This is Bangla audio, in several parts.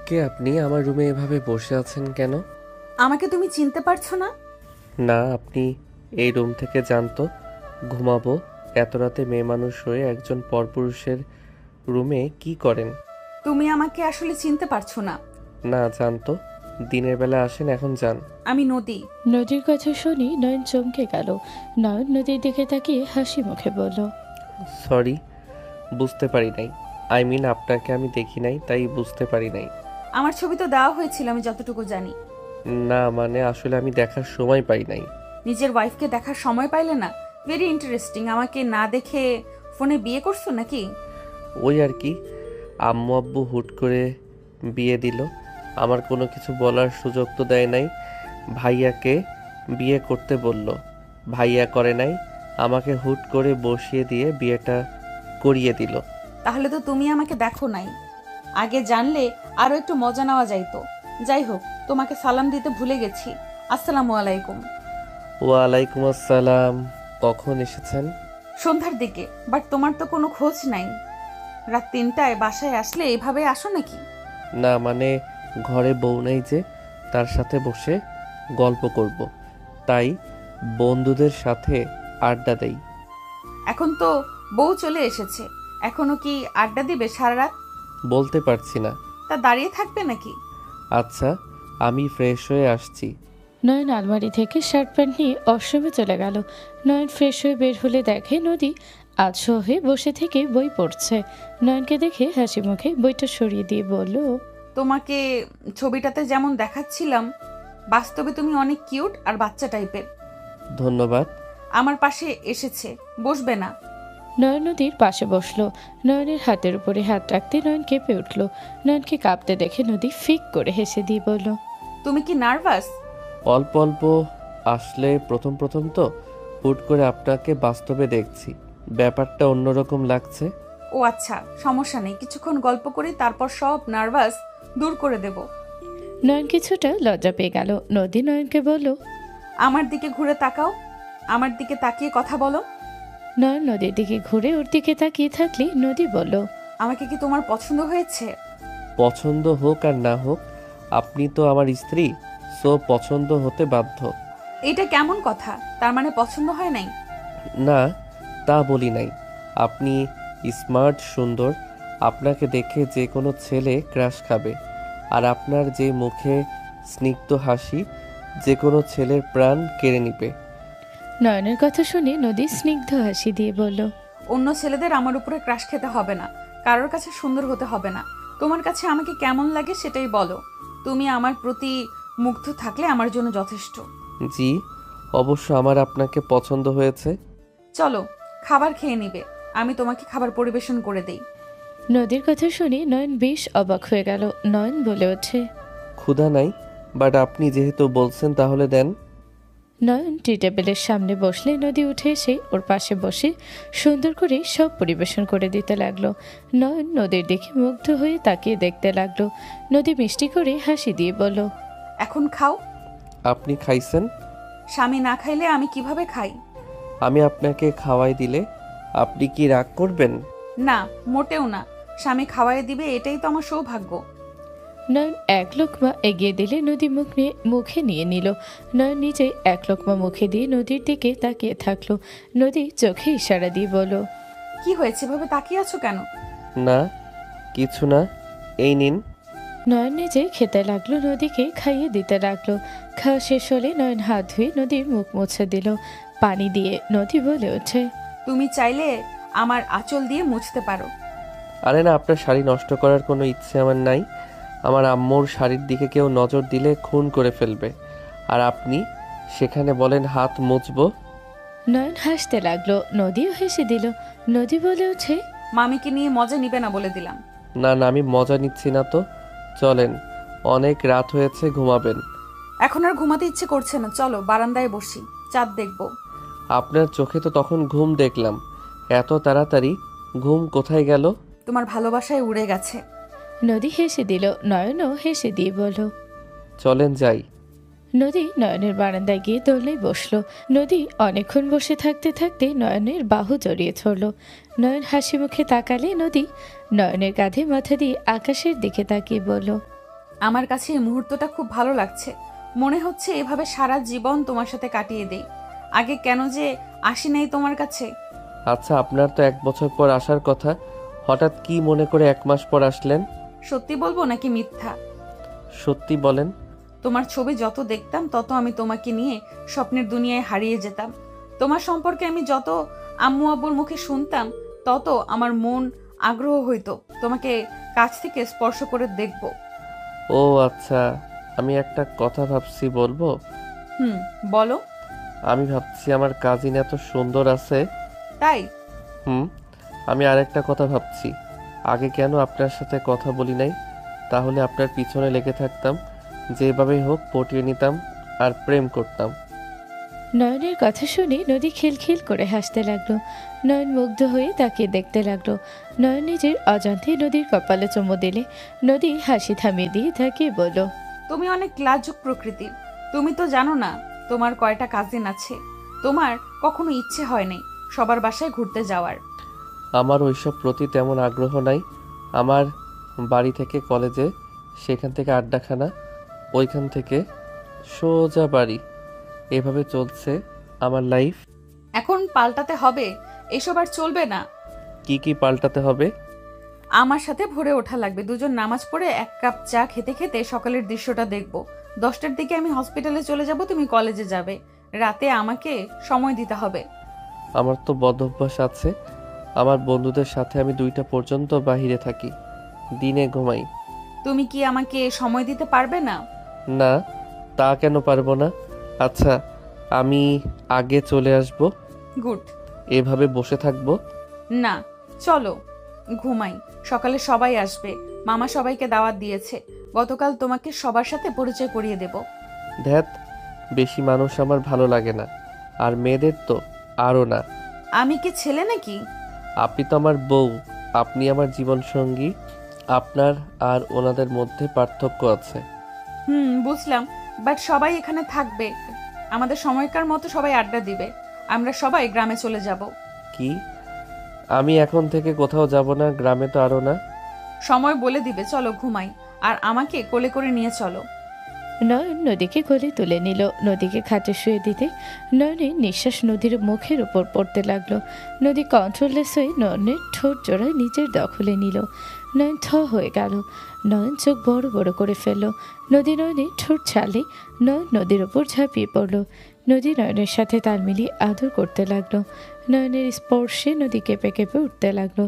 কে আপনি? আমার রুমে এভাবে বসে আছেন কেন? আমাকে তুমি চিনতে পারছো না? না, আপনি এই রুম থেকে যান তো। ঘুমাবো। এত রাতে মেয়ে মানুষ হয়ে একজন পরপুরুষের রুমে কি করেন? তুমি আমাকে আসলে চিনতে পারছো না। না, যান তো। দিনের বেলা আসেন, এখন যান। আমি নদী। নদীর কথা শুনি নয়ন চমকে গেল। নয়ন নদীর দিকে তাকিয়ে হাসি মুখে বলল, সরি, বুঝতে পারি নাই। আই মিন আপনাকে আমি দেখি নাই, তাই বুঝতে পারি নাই। আমার ছবি তো দেওয়া হয়েছিল, আমি যতটুকু জানি। না মানে আসলে আমি দেখার সময় পাই নাই। নিজের ওয়াইফকে দেখার সময় পাইলে না? Very interesting. আমাকে না দেখে ফোনে বিয়ে করছো নাকি? ওই আর কি, আম্মু আব্বু হুট করে বিয়ে দিল। আমার কোনো কিছু বলার সুযোগ তো দেয় নাই। ভাইয়াকে বিয়ে করতে বলল, ভাইয়া করে নাই। আমাকে হুট করে বসিয়ে দিয়ে বিয়েটা করিয়ে দিল। তাহলে তো তুমি আমাকে দেখো নাই। আগে জানলে আরো একটু মজা নেওয়া যাইতো। যাই হোক, তোমাকে সালাম দিতে ভুলে গেছি। আসসালামু আলাইকুম। ওয়ালাইকুম আসসালাম। কখন এসেছেন? সন্ধ্যার দিকে, বাট তোমার তো কোনো খোঁজ নাই। রাত 3টায় বাসায় আসলে এভাবে আসো নাকি? না মানে ঘরে বউ নেই যে, তার সাথে বসে গল্প করব, তাই বন্ধুদের সাথে আড্ডা দেই। এখন তো বউ চলে এসেছে, এখনো কি আড্ডা দিবে সারা রাত? বলতে পারছি না। তা দাঁড়িয়ে থাকবে নাকি? আচ্ছা, আমি ফ্রেশ হয়ে আসছি। নয়ন আলমারি থেকে শার্ট প্যান্ট নিয়ে ওয়াশরুমে চলে গেল। নয়ন ফ্রেশ হয়ে বের হলে দেখে নদী আধশো হয়ে বসে থেকে বই পড়ছে। নয়নকে দেখে হাসি মুখে বইটা সরিয়ে দিয়ে বলল, তোমাকে ছবিটাতে যেমন দেখাচ্ছিলাম, বাস্তবে তুমি অনেক কিউট আর বাচ্চা টাইপের। ধন্যবাদ। আমার পাশে এসেছে, বসবে না? নয়ন নদীর পাশে বসলো। নয়নের হাতের উপরে হাত রাখতে নয়ন কেঁপে উঠল। নয়নকে কাঁপতে দেখে নদী ফিক করে হেসে দিয়ে বলল, তুমি কি নার্ভাস? অল্প অল্প। আসলে প্রথম প্রথম তো, হুট করে আপনাকে বাস্তবে দেখছি, ব্যাপারটা অন্যরকম লাগছে। ও আচ্ছা, সমস্যা নেই, কিছুক্ষণ গল্প করি, তারপর সব নার্ভাস দূর করে দেব। নয়ন কিছুটা লজ্জা পেয়ে গেল। নদী নয়নকে বলল, আমার দিকে ঘুরে তাকাও, আমার দিকে তাকিয়ে কথা বলো। নয়ন নদীর দিকে ঘুরে ওর দিকে তাকিয়ে থাকলে নদী বলল, আমাকে কি তোমার পছন্দ হয়েছে? পছন্দ হোক আর না হোক, আপনি তো আমার স্ত্রী, সো পছন্দ হতে বাধ্য। এটা কেমন কথা? তার মানে পছন্দ হয় নাই? না, তা বলি নাই। আপনি স্মার্ট, সুন্দর। আপনাকে দেখে যে কোনো ছেলে ক্রাশ খাবে। আর আপনার যে মুখে স্নিগ্ধ হাসি, যে কোনো ছেলের প্রাণ কেড়ে নিবে। নয়নের কথা শুনে নদী স্নিগ্ধ হাসি দিয়ে বলল, অন্য ছেলেদের আমার উপরে ক্রাশ খেতে হবে না, কারোর কাছে সুন্দর হতে হবে না। তোমার কাছে আমাকে কেমন লাগে সেটাই বলো। তুমি আমার প্রতি মুগ্ধ থাকলে আমার জন্য যথেষ্ট। জি, অবশ্য আমার আপনাকে পছন্দ হয়েছে। চলো, খাবার খেয়ে নিবে, আমি তোমাকে খাবার পরিবেশন করে দেই। নদীর কথা শুনে নয়ন বেশ অবাক হয়ে গেল। নয়ন বলে ওঠে, ক্ষুধা নাই, বাট আপনি যেহেতু বলছেন তাহলে দেন। নয়ন টি টেবিলের সামনে বসলে নদী উঠে এসে ওর পাশে বসে সুন্দর করে সব পরিবেশন করে দিতে লাগলো। নয়ন নদীর দিকে মুগ্ধ হয়ে তাকিয়ে দেখতে লাগলো। নদী মিষ্টি করে হাসি দিয়ে বলল, এখন খাও। আপনি খাইছেন? স্বামী না খাইলে আমি কিভাবে খাই? আমি আপনাকে খাওয়াই দিলে আপনি কি রাগ করবেন? না, মোটেও না। স্বামী খাওয়াই দিবে, এটাই তো আমার সৌভাগ্য। নয়ন এক লোকমা এগিয়ে দিলে নদী মুখে নিয়ে নিল। নয়ন নিজে এক লোকমা মুখে দিয়ে নদীর দিকে তাকিয়ে থাকলো। নদী চোখে ইশারা দিয়ে বলল, কি হয়েছে, ভাবে তাকিয়ে আছো কেন? না, কিছু না, এই নিন। নয়ন নিজে খেতে লাগলো, নদীকে খাইয়ে দিতে লাগলো। খাওয়া শেষ হলে নয়ন হাত ধুয়ে নদীর মুখ মুছে দিল পানি দিয়ে। নদী বলে ওঠে, তুমি চাইলে আমার আঁচল দিয়ে মুছতে পারো। আরে না, আপনার শাড়ি নষ্ট করার কোনো ইচ্ছে আমার নাই। আমার আম্মুর শাড়ির দিকে কেউ নজর দিলে খুন করে ফেলবে, আর আপনি সেখানে বলেন হাত মুছবো। নয়ন হাসতে লাগলো। নদীও হেসে দিল। নদী বলে ওঠে, মামিকে নিয়ে মজা নিবে না বলে দিলাম। না না, আমি মজা নিচ্ছি না তো। চলেন, অনেক রাত হয়েছে, ঘুমাবেন। এখন আর ঘুমাতে ইচ্ছে করছে না, চলো বারান্দায় বসি, চাঁদ দেখবো। আপনার চোখে তো তখন ঘুম দেখলাম, এত তাড়াতাড়ি ঘুম কোথায় গেল? তোমার ভালোবাসায় উড়ে গেছে। নদী হেসে দিল। নয়নও হেসে দিয়ে বলল, চলেন যাই। নদী নয়নের বারান্দায় গিয়ে দোলনায় বসলো। নদী অনেকক্ষণ বসে থাকতে থাকতে নয়নের বাহু জড়িয়ে ধরল। নয়ন হাসি মুখে তাকালে নদী নয়নের কাঁধে মাথা দিয়ে আকাশের দিকে তাকিয়ে বলল, আমার কাছে এই মুহূর্তটা খুব ভালো লাগছে। মনে হচ্ছে এভাবে সারা জীবন তোমার সাথে কাটিয়ে দেই। আগে কেন যে আসি নাই তোমার কাছে। আচ্ছা, আপনার তো 1 বছর পর আসার কথা, হঠাৎ কি মনে করে 1 মাস পর আসলেন? সত্যি বলবো নাকি মিথ্যা? সত্যি বলেন। তোমার ছবি যত দেখতাম তত আমি তোমাকে নিয়ে স্বপ্নের দুনিয়ায় হারিয়ে যেতাম। তোমার সম্পর্কে আমি যত আম্মু আব্বুর মুখে শুনতাম তত আমার মন আগ্রহ হইতো তোমাকে কাছ থেকে স্পর্শ করে দেখব। ও আচ্ছা, আমি একটা কথা ভাবছি, বলবো? বলো। আমি ভাবছি আমার কাজিন এত সুন্দর আছে। তাই? হুম। আমি আরেকটা কথা ভাবছি, আগে কেন আপনার সাথে কথা বলি নাই? তাহলে আপনার পিছনে লেগে থাকতাম, যেভাবেই হোক পটিয়ে নিতাম আর প্রেম করতাম। নয়নের কথা শুনে নদী খিলখিল করে হাসতে লাগলো। নয়ন মুগ্ধ হয়ে তাকিয়ে দেখতে লাগলো। নয়ন নিজের অজান্তে নদীর কপালে চুমু দিলে নদী হাসি থামিয়ে দিয়ে তাকিয়ে বলল, তুমি অনেক লাজুক প্রকৃতির। তুমি তো জানো না তোমার কয়টা কাজিন আছে। তোমার কখনো ইচ্ছে হয় নাই সবার বাসায় ঘুরতে যাওয়ার? আমার ওইসব প্রতি তেমন আগ্রহ নাই। আমার বাড়ি থেকে কলেজে, সেখান থেকে আড্ডাখানা, ওইখান থেকে সোজা বাড়ি, এভাবে চলছে আমার লাইফ। এখন পাল্টাতে হবে, এসব আর চলবে না। কি কি পাল্টাতে হবে? আমার সাথে ভোরে ওঠা লাগবে। দুজন নামাজ পড়ে 1 কাপ চা খেতে খেতে সকালের দৃশ্যটা দেখব। 10টার দিকে আমি হসপিটালে চলে যাব, তুমি কলেজে যাবে। রাতে আমাকে সময় দিতে হবে। আমার তো বদ অভ্যাস আছে, আমার বন্ধুদের সাথে আমি 2টা পর্যন্ত বাহিরে থাকি, দিনে ঘুমাই। তুমি কি আমাকে সময় দিতে পারবে না? না, তা কেন পারবো না? আচ্ছা, আমি আগে চলে আসব, গুড। এভাবে বসে থাকবো? না, চলো ঘুমাই। সকালে সবাই আসবে, মামা সবাইকে দাওয়াত দিয়েছে। গতকাল তোমাকে সবার সাথে পরিচয় করিয়ে দেব। ধ্যাত, বেশি মানুষ আমার ভালো লাগে না, আর মেয়েদের তো আরও না। আমি কি ছেলে নাকি? আপনি তো আমার বউ, আপনি আমার জীবন সঙ্গী। আপনার আর ওনাদের মধ্যে পার্থক্য আছে। বুঝলাম, বাট সবাই এখানে থাকবে। আমাদের সময়কার মতো সবাই আড্ডা দিবে। আমরা সবাই গ্রামে চলে যাব। কি? আমি এখন থেকে কোথাও যাব না, গ্রামে তো আরও না। সময় বলে দিবে, চলো ঘুমাই। আর আমাকে কোলে করে নিয়ে চলো। নয়ন নদীকে কোলে তুলে নিল। নদীকে খাটে শুয়ে দিতে নয়নের নিঃশ্বাস নদীর মুখের উপর পড়তে লাগলো। নদী কন্ট্রোললেস হয়ে নয়নের ঠোঁট জোড়ায় নিজের দখলে নিল। নয়ন থ হয়ে গেল। নয়ন চোখ বড় বড় করে ফেলল। নদী নয়নের ঠোঁট ছাড়লে নয়ন নদীর ওপর ঝাঁপিয়ে পড়ল। নদী নয়নের সাথে তাল মিলিয়ে আদর করতে লাগলো। নয়নের স্পর্শে নদী কেঁপে কেঁপে উঠতে লাগলো।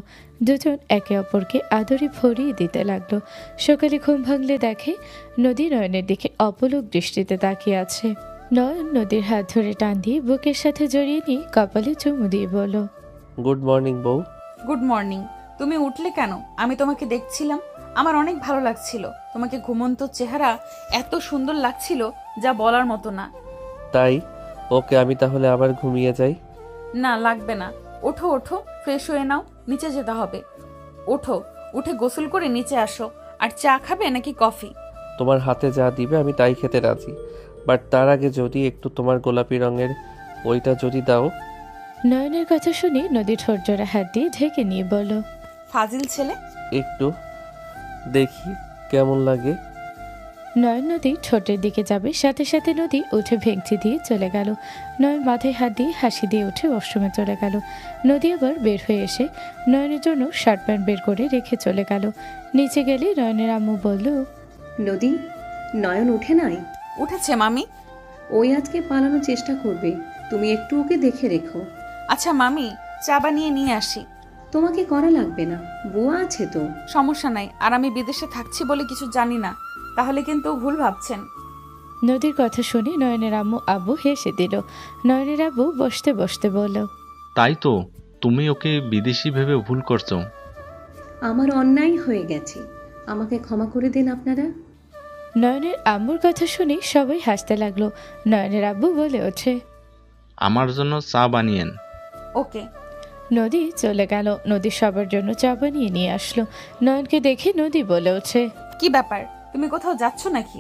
দুজন একে অপরকে আদরে ভরিয়ে দিতে লাগলো। সকালে ঘুম ভাঙলে দেখে নদী নয়নের দিকে অপলক দৃষ্টিতে তাকিয়ে আছে। নয়ন নদীর হাত ধরে টান দিয়ে বুকের সাথে জড়িয়ে নিয়ে কপালে চুমু দিয়ে বলল, গুড মর্নিং বউ। Good morning. তুমি উঠলে কেন? আমি তোমাকে দেখছিলাম, আমার অনেক ভালো লাগছিল। তোমাকে ঘুমন্ত চেহারা এত সুন্দর লাগছিল যা বলার মতো না। তাই? ওকে, আমি তাহলে আবার ঘুমিয়ে যাই। না, লাগবে না। ওঠো ওঠো, ফ্রেশ হয়ে নাও, নিচে যেতে হবে। ওঠো, উঠে গোসল করে নিচে আসো। আর চা খাবে নাকি কফি? তোমার হাতে যা দিবে আমি তাই খেতে রাজি, বাট তার আগে যদি একটু তোমার গোলাপি রঙের ওইটা যদি দাও। নয়নের কথা শুনে নদী ঠোঁট জোড়া হাত দিয়ে ঢেকে নিয়ে বলল, ফাজিল ছেলে। একটু দেখি কেমন লাগে। নয়ন নদী ঠোঁটের দিকে যাবে, সাথে সাথে নদী উঠে ভেঙচি দিয়ে চলে গেল। নয়ন মাথায় হাত দিয়ে হাসি দিয়ে উঠে ওয়াশরুমে চলে গেল। নদী আবার বের হয়ে এসে নয়নের জন্য শার্ট প্যান্ট বের করে রেখে চলে গেল। নিচে গেলে নয়নের আম্মু বলল, নদী, নয়ন উঠে নাই? উঠেছে মামি। ওই আজকে পালানোর চেষ্টা করবে, তুমি একটু ওকে দেখে রেখো। আচ্ছা মামি, চা বানিয়ে নিয়ে আসি। তোমাকে করা লাগবে না, বুয়া আছে তো। সমস্যা নাই, আর আমি বিদেশে থাকছি বলে কিছু জানি না, তাহলে কিন্তু ভুল ভাবছেন। নদীর কথা শুনে নয়নের আব্বু হেসে দিল। নয়নের আব্বু বসতে বসতে বলল, তাই তো, তুমি ওকে বিদেশি ভেবে ভুল করছো। আমার অন্যায় হয়ে গেছে, আমাকে ক্ষমা করে দিন আপনারা। নয়নের আম্মুর কথা শুনে সবাই হাসতে লাগলো। নয়নের আব্বু বলে ওঠে, আমার জন্য চা বানিয়েন। ওকে। নদী চলে গেল। নদী সবার জন্য চা বানিয়ে নিয়ে আসলো। নয়নকে দেখে নদী বলে ওঠে, কি ব্যাপার, তুমি কোথাও যাচ্ছ নাকি?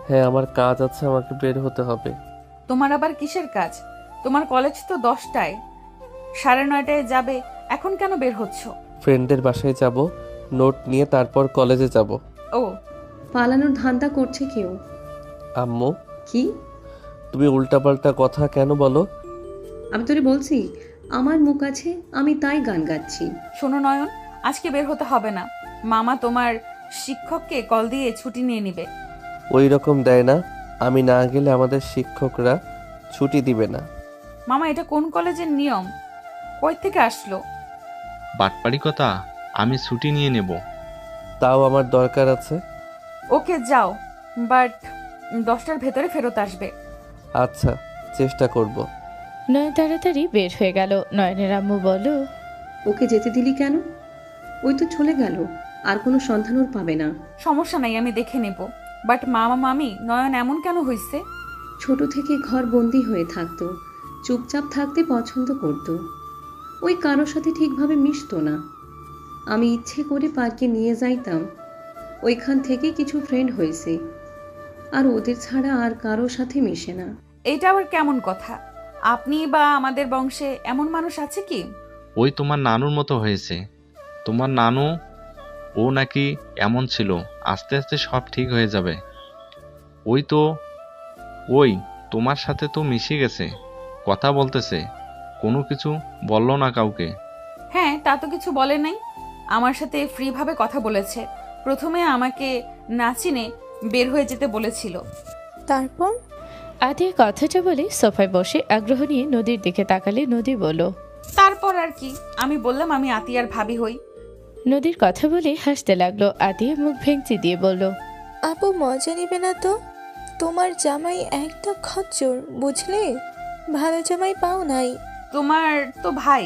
হ্যাঁ, আমার কাজ আছে, আমাকে বের হতে হবে। তোমার আবার কিসের কাজ? তোমার কলেজ তো 10টায়, 9:30টায় যাবে, এখন কেন বের হচ্ছ? ফ্রেন্ডদের বাসায় যাব, নোট নিয়ে তারপর কলেজে যাব। ও, পালানোর ধান্দা করছে কেউ। আম্মু, কি? তুমি উল্টাপাল্টা কথা কেন বলো? আমি তোরে বলছি, আমার মুখ আছে, আমি তাই গান গাচ্ছি। শোনো নয়ন, আজকে বের হতে হবে না। মামা তোমার শিক্ষককে কল দিয়ে ছুটি নিয়ে নিবে। ওই রকম দেয় না, আমি না গেলে আমাদের শিক্ষকরা ছুটি দিবে না। মামা, এটা কোন কলেজের নিয়ম? কই থেকে আসলো? বাটপাড়ি কথা, আমি ছুটি নিয়ে নেব। তাও আমার দরকার আছে। ওকে যাও, বাট 10টার ভেতরে ফেরত আসবে। আচ্ছা, চেষ্টা করব। নয়ন তাড়াতাড়ি বের হয়ে গেল। নয়নের আম্মু বলল, ওকে যেতে দিলি কেন? ওই তো চলে গেল, আর কোনো সন্ধান ওর পাবে না। সমস্যা নাই, আমি দেখে নেব। বাট মামা মামি, নয়ন এমন কেন হইছে? ছোট থেকে ঘর বন্দি হয়ে থাকতো, চুপচাপ থাকতে পছন্দ করত। ওই কারোর সাথে ঠিকভাবে মিশতো না। আমি ইচ্ছে করে পার্কে নিয়ে যাইতাম, ওইখান থেকে কিছু ফ্রেন্ড হয়েছে, আর ওদের ছাড়া আর কারোর সাথে মিশে না। এটা আবার কেমন কথা? আপনি বা আমাদের বংশে এমন মানুষ আছে কি? ওই তোমার নানুর মতো হয়েছে। তোমার নানু, ও নাকি এমন ছিল, আস্তে আস্তে সব ঠিক হয়ে যাবে। ওই তোমার সাথে তো মিশে গেছে, কথা বলতেছে, কোনো কিছু বললো না কাউকে। হ্যাঁ, তা তো কিছু বলে নাই। আমার সাথে ফ্রিভাবে কথা বলেছে। প্রথমে আমাকে না চিনে বের হয়ে যেতে বলেছিল। তারপর? আতিয়া কথাটা বলে সোফায় বসে আগ্রহ নিয়ে নদীর দিকে তাকালে নদী বলল, তারপর আর কি, আমি বললাম আমি আতিয়ার ভাবি হই। নদীর কথা বলে হাসতে লাগলো। আতিয়া মুখ ভেঙচি দিয়ে বলল, আপু মজা নিবে না তো? তোমার জামাই একটা খচ্চর, বুঝলে? ভালো জামাই পাও নাই। তোমার তো ভাই।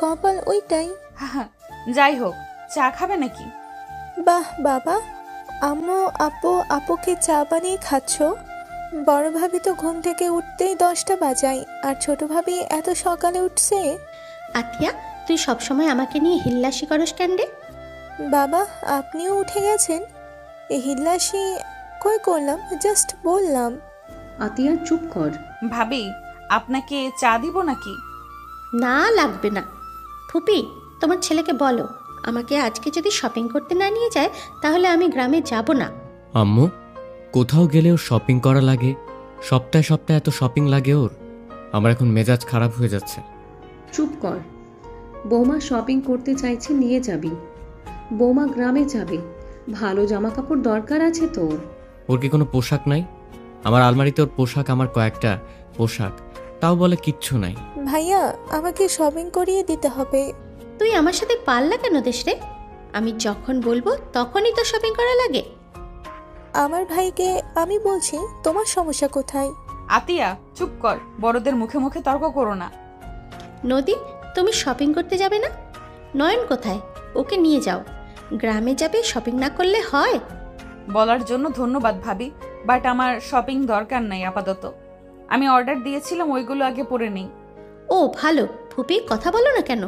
কপাল ওইটাই। যাই হোক, চা খাবে নাকি? বাহ বাবা, আম্মু আপুকে চা বানিয়ে খাচ্ছ? বড় ভাবি তো ঘুম থেকে উঠতেই 10টা বাজায়, আর ছোট ভাবি এত সকালে উঠছে। আতিয়া, তুই সবসময় আমাকে নিয়ে হিল্লাসি করস কেন রে? বাবা, আপনিও উঠে গেছেন? এ হিল্লাসি কই করলাম, জাস্ট বললাম। আতিয়া চুপ কর। ভাবি, আপনাকে চা দিব নাকি? না, লাগবে না। ফুপি, তোমার ছেলেকে বলো আমাকে আজকে যদি শপিং করতে না নিয়ে যায় তাহলে আমি গ্রামে যাব না। আম্মু, কোথাও গেলেও শপিং করা লাগে, সপ্তাহে সপ্তাহে এত শপিং লাগে ওর। আমার এখন মেজাজ খারাপ হয়ে যাচ্ছে। চুপ কর। বৌমা শপিং করতে চাইছে, নিয়ে যাবি। বৌমা গ্রামে যাবে, ভালো জামা কাপড় দরকার আছে তোর। ওর কি কোনো পোশাক নাই? আমার আলমারিতে ওর পোশাক, আমার কয়েকটা পোশাক, তাও বলে কিচ্ছু নাই। ভাইয়া, আমাকে শপিং করিয়ে দিতে হবে। তুই আমার সাথে পাল্লা কেন দিস রে? আমি যখন বলবো তখনই তো শপিং করা লাগে। আমার ভাইকে আমি বলছি, তোমার সমস্যা কোথায়? আতিয়া চুপ কর, বড়দের মুখে মুখে তর্ক করো না। নদী, তুমি শপিং করতে যাবে না? নয়ন কোথায়? ওকে নিয়ে যাও। গ্রামে যাবে, শপিং না করলে হয়? বলার জন্য ধন্যবাদ ভাবি, বাট আমার শপিং দরকার নাই আপাতত। আমি অর্ডার দিয়েছিলাম, ওইগুলো আগে পরে নিই। ও ভালো, ফুপি কথা বলো না কেন?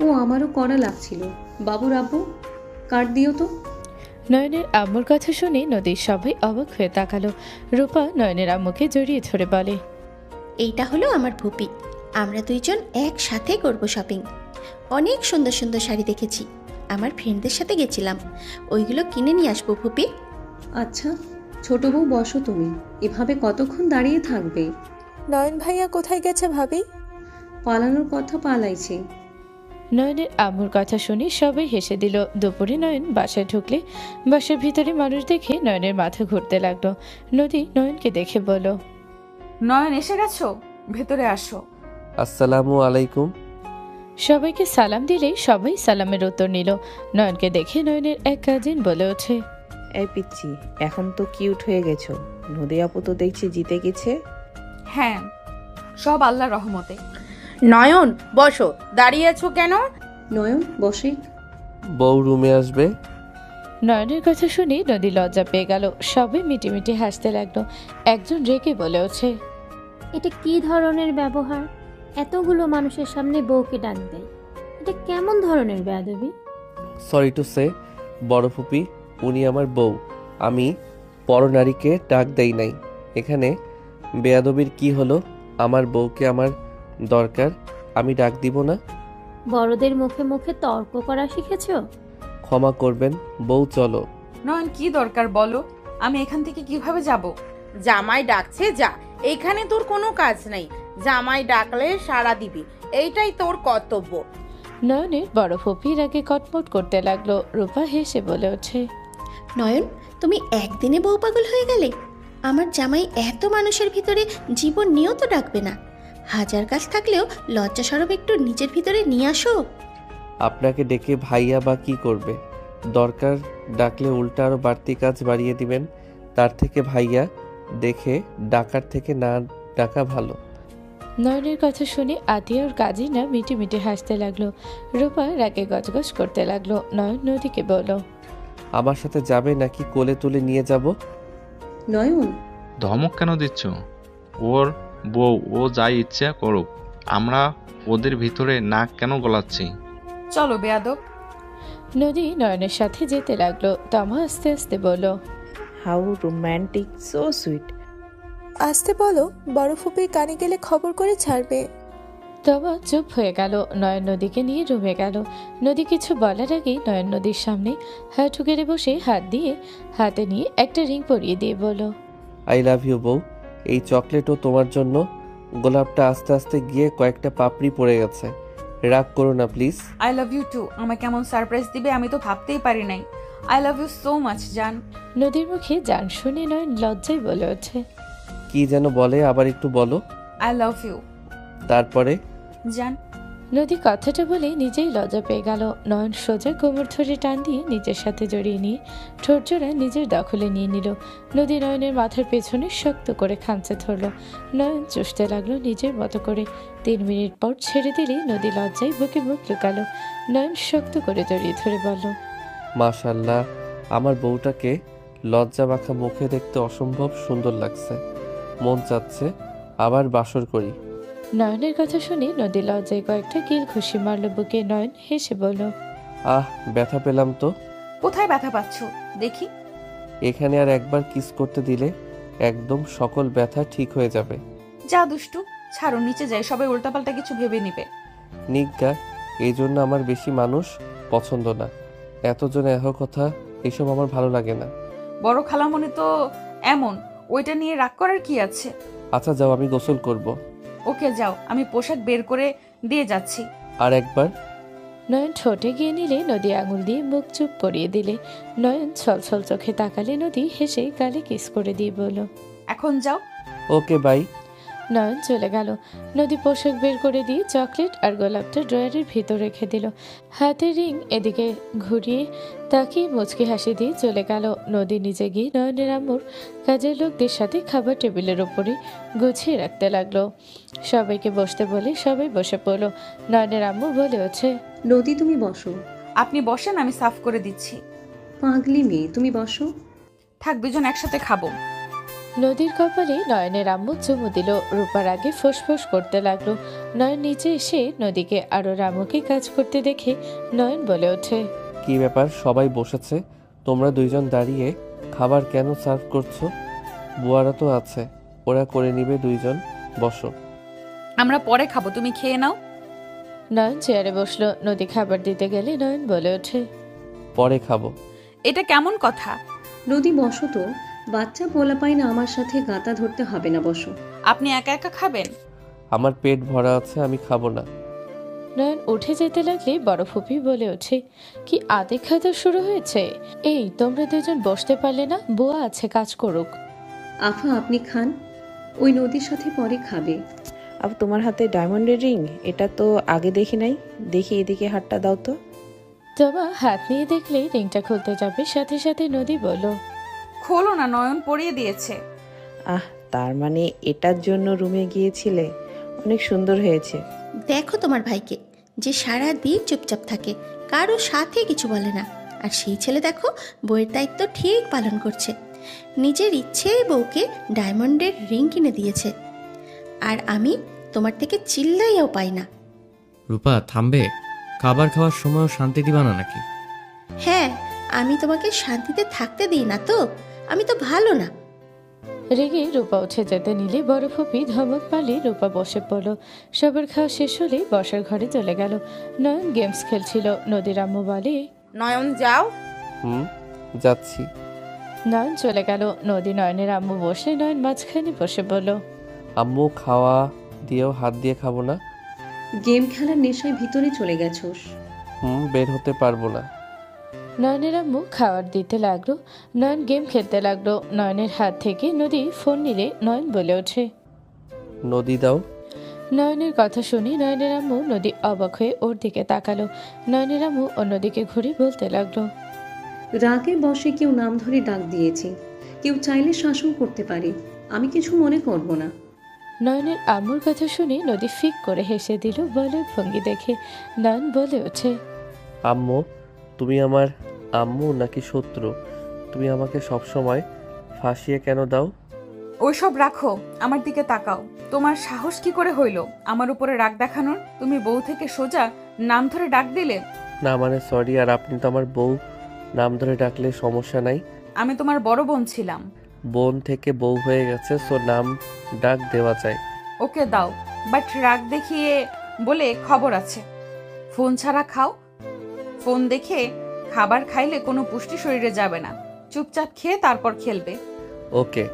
ও আমারও করা লাগছিল। বাবুর আব্বু, কার্ড দিও তো। নয়নের আম্মুর কথা শুনে নদীর সবাই অবাক হয়ে তাকালো। রূপা নয়নের আম্মুকে জড়িয়ে ধরে বলে, এইটা হলো আমার ফুপি। আমরা দুইজন একসাথে করব শপিং। অনেক সুন্দর সুন্দর শাড়ি দেখেছি, আমার ফ্রেন্ডদের সাথে গেছিলাম, ওইগুলো কিনে নিয়ে আসবো ফুপি। আচ্ছা ছোট বউ, বসো তুমি। এভাবে কতক্ষণ দাঁড়িয়ে থাকবে? নয়ন ভাইয়া কোথায় গেছে ভাবি? পালানোর কথা পালাইছে। নয়নের আম্মুর কথা শুনে সবাই হেসে দিল। দুপুরে নয়ন বাসায় ঢুকলে বাসার ভিতরে মানুষ দেখে নয়নের মাথা ঘুরতে লাগলো। নদী নয়নকে দেখে বলল, নয়ন এসে গেছো, ভেতরে আসো। আসসালামু আলাইকুম। সবাইকে সালাম দিলে সবাই সালামের উত্তর নিল। নয়নকে দেখে নয়নের এক কাজিন বলে ওঠে, এই পিচ্ছি, এখন তো কিউট হয়ে গেছো। নদী আপু তো দেখছি জিতে গেছে। হ্যাঁ, সব আল্লাহর রহমতে। নয়ন বসো, দাঁড়িয়ে আছো কেন? নয়ন বসে। বউ রুমে আসবে। নয়নের কথা শুনে নদী লজ্জা পেয়ে গেল। সবাই মিটিমিটি হাসতে লাগলো। একজন রেগে বলে ওঠে, এটা কি ধরনের ব্যবহার? এতগুলো মানুষের সামনে বউকে ডাক দেয়, এটা কেমন ধরনের বেয়াদবি? সরি টু সে, বড় ফুপি, উনি আমার বউ। আমি পরনারীকে ডাক দেই নাই। এখানে বেয়াদবির কি হলো? আমার বউকে আমার দরকার, আমি ডাক দিব না? বড়দের মুখে মুখে তর্ক করা শিখেছো? ক্ষমা করবেন বউ, চলো। নয়ন কি দরকার বলো, আমি এখান থেকে কিভাবে যাব? জামাই ডাকছে, যা। এইখানে তোর কোনো কাজ নেই। জামাই ডাকলে সাড়া দিবি, এইটাই তোর কর্তব্য। নয়নের বড় ফুপির আগে কটমট করতে লাগলো। রূপা হেসে বলে ওঠে, নয়ন, তুমি একদিনে বউ পাগল হয়ে গেলে? আমার জামাই এত মানুষের ভিতরে জীবন নিয়েও তো ডাকবে না। হাজার কাজ থাকলেও লজ্জা সরব একটু নিজের ভিতরে নিয়ে আসো। আপনাকে ডেকে ভাইয়া বা কি করবে? দরকার ডাকলে উল্টা আরও বাড়তি কাজ বাড়িয়ে দিবেন। তার থেকে ভাইয়া দেখে ডাকার থেকে না ডাকা ভালো। নয়নের কথা শুনে আতিয়া ওর কাজী না মিটি মিটি হাসতে লাগলো। রূপা রাগে গজগজ করতে লাগলো। নয়ন নদীকে বলল, আমার সাথে যাবে নাকি কোলে তুলে নিয়ে যাব? নয়ন, ধমক কেন দিচ্ছ? ওর বউ, ও যাই ইচ্ছা করুক। আমরা ওদের ভিতরে নাক কেন গলাচ্ছি? চলো বেয়াদব। নদী নয়নের সাথে যেতে লাগলো। তমা আস্তে আস্তে বলল, হাউ রোম্যান্টিক, সো সুইট। আসতে বলো, বড় ফুপির কানে গেলে খবর করে ছাড়বে। তমা চুপ হয়ে গেল। নয়ন নদীকে নিয়ে রুমে গেল। নদী কিছু বলার আগেই নয়ন নদীর সামনে হাঁটু গেড়ে বসে হাত দিয়ে হাতে নিয়ে একটা রিং পরিয়ে দিয়ে বলল, আই লাভ ইউ বউ। এই চকলেটও তোমার জন্য। গোলাপটা আস্তে আস্তে গিয়ে কয়েকটা পাপড়ি পড়ে গেছে। রাগ করো না please. I love you too. আমাকে কেমন সারপ্রাইজ দিবে আমি তো ভাবতেই পারি নাই। I love you so much জান। নদীর মুখে জান শুনে নয়ন লজ্জায় বলে ওঠে, কি যেন বলে, আবার একটু বলো। আই লাভ ইউ তারপরে জান। নদী কথাটা বলে নিজেই লজ্জা পেয়ে গেল। নয়ন সোজা কোমর ধরে টান দিয়ে নিজের সাথে জড়িয়ে নিয়ে ঠোঁট জোড়া নিজের দখলে নিয়ে নিল। নদী নয়নের মাথার পেছনে শক্ত করে খামচে ধরল। নয়ন চুষতে লাগলো নিজের মতো করে। 3 মিনিট পর ছেড়ে দিলে নদী লজ্জায় বুকে মুখ লুকালো। নয়ন শক্ত করে জড়িয়ে ধরে বলল, মাশাল্লাহ, আমার বউটাকে লজ্জা মাখা মুখে দেখতে অসম্ভব সুন্দর লাগছে। মন চাচ্ছে আবার বাসর করি। নয়নের কথা শুনে নদী লজ্জায় কয়েকটা কিল খুশি মারল বুকে। নয়ন হেসে বলল, আহ, ব্যথা পেলাম তো। কোথায় ব্যথা পাচ্ছ দেখি? এখানে আর একবার কিস করতে দিলে একদম সকল ব্যথা ঠিক হয়ে যাবে। যা দুষ্টু, ছাড়ো নিচে যাই, সবাই উল্টাপাল্টা কিছু ভেবে নিবে। নিজ্ঞা, এই জন্য আমার বেশি মানুষ পছন্দ না। এতজনে এত কথা, এসব আমার ভালো লাগে না। বড় খালামণি তো এমন, ওইটা নিয়ে রাগ করার কি আছে? আচ্ছা যাও, আমি গোসল করব। ওকে যাও, আমি পোশাক বের করে দিয়ে যাচ্ছি। আর একবার। নয়ন ঠোঁটে গিয়ে নিলে নদী আঙুল দিয়ে মুখ চুপ করিয়ে দিলে। নয়ন ছলছল চোখে তাকালে নদী হেসে গালে কিস করে দিয়ে বলল, এখন যাও। Okay bye. নয়ন চলে গেল। নদী পোশাক বের করে দিয়ে চকলেট আর গোলাপটা ড্রয়ারের ভিতর রেখে দিল। হাতে রিং এদিকে ঘুরিয়ে তাকিয়ে মুচকি হাসি দিয়ে চলে গেল। নদী নিজে গিয়ে নয়নের আম্মুর কাজের লোকদের সাথে খাবার টেবিলের ওপরে গুছিয়ে রাখতে লাগলো। সবাইকে বসতে বলে সবাই বসে পড়ল। নয়নের আম্মু বলে ওঠে, নদী তুমি বসো। আপনি বসেন, আমি সাফ করে দিচ্ছি। পাগলি মেয়ে, তুমি বসো। থাক, দুজন একসাথে খাবো। নদীর কপালে নয়নের আম্মু চুমু দিল। রূপার আগে ফোঁস করতে লাগলো। নয়ন নিচে এসে নদীকে আরো রামুকে কাজ করতে দেখে নয়ন বলে ওঠে, কি ব্যাপার, সবাই বসেছে, তোমরা দুইজন দাঁড়িয়ে খাবার কেন সার্ভ করছো? বুয়ারা তো আছে, ওরা করে নিবে। দুইজন বসো। আমরা পরে খাবো, তুমি খেয়ে নাও। নয়ন চেয়ারে বসলো। নদী খাবার দিতে গেলে নয়ন বলে ওঠে, পরে খাবো। এটা কেমন কথা? নদী বসো তো, বাচ্চা পোলা পাই না, আমার সাথে গাতা ধরতে হবে না, বসো। আপনি একা একা খাবেন? আমার পেট ভরা আছে, আমি খাবো না। নয়ন উঠে যেতে লাগলে বড় ফুপি বলে ওঠে, কি আদে খাওয়া শুরু হয়েছে? এই তোমরা দুজন বসতে পারলে না? বুয়া আছে, কাজ করুক। আফা আপনি খান, ওই নদীর সাথে পরে খাবে। আব তোমার হাতে ডায়মন্ডের রিং, এটা তো আগে দেখি নাই। দেখি এদিকে হাতটা দাও তো। তোমা হাত নিয়ে দেখলে রিংটা খুলতে যাবে, সাথে সাথে নদী বলল, খোলো না, নয়ন পরিয়ে দিয়েছে। আহ, তার মানে এটার জন্য রুমে গিয়েছিলে? অনেক সুন্দর হয়েছে। দেখো তোমার ভাইকে, যে সারা দিন চুপচাপ থাকে, কারো সাথে কিছু বলে না। আর সেই ছেলে দেখো বউয়ের দায়িত্ব ঠিক পালন করছে। নিজের ইচ্ছে বউকে ডায়মন্ডের রিং কিনে দিয়েছে। আর আমি তোমার থেকে চিল্লাইয়াও পাই না। রূপা থামবে? খাবার খাওয়ার সময়ও শান্তি দিবা না নাকি? হ্যাঁ, আমি তোমাকে শান্তিতে থাকতে দিই না তো, আমি তো ভালো না। রেগে রূপা উঠে যেতে নিলে বড় ফুপি ধমক পালে রূপা বসে পড়ল। সবার খাওয়া শেষ হলে বসার ঘরে চলে গেল। নয়ন গেমস খেলছিল। নদীর আম্মু বলে, নয়ন যাও। যাচ্ছি। নয়ন চলে গেল। নদী নয়নের আম্মু বসে, নয়ন মাঝখানে বসে বলল, আম্মু খাওয়া দিয়েও হাত দিয়ে খাবো না। গেম খেলার নেশায় ভিতরে চলে গেছোস। বের হতে পারবো না। নয়নের আম্মু খাবার দিতে লাগলো। নয়ন গেম খেলতে লাগলো। নয়নের হাত থেকে নদী ফোন নিলে নয়ন বলে ওঠে, নদী দাও। নয়নের কথা শুনে নয়নের আম্মু নদী অবাক হয়ে ওর দিকে তাকালো। নয়নের আম্মু অন্যদিকে ঘুরে বলতে লাগলো, রাগে বসে কেউ নাম ধরে ডাক দিয়েছে, কেউ চাইলে শাসন করতে পারে, আমি কিছু মনে করব না। নয়নের আম্মুর কথা শুনে নদী ফিক করে হেসে দিল বলে ভঙ্গি দেখে। নয়ন বলে ওঠে, আম্মু তুমি আমার আম্মু নাকি শত্রু? তুমি আমাকে সবসময় ফাঁসিয়ে কেন দাও? ওইসব রাখো, আমার দিকে তাকাও। তোমার সাহস কি করে হইল আমার উপরে রাগ দেখানোর? তুমি বউ থেকে সোজা নাম ধরে ডাক দিলে। না মানে সরি, আর আপনি তো আমার বউ, নাম ধরে ডাকলে সমস্যা নাই। আমি তোমার বড় বোন ছিলাম। বোন থেকে বউ হয়ে গেছে, সো নাম ডাক দেওয়া যায়। ওকে দাও, বাট রাগ দেখিয়ে বলে খবর আছে। ফোন ছাড়া খাও। ফোন দেখে খাবার খাইলে কোনো পুষ্টি শরীরে যাবে না। চুপচাপ খেয়ে তারপর খেলবে। ওকে।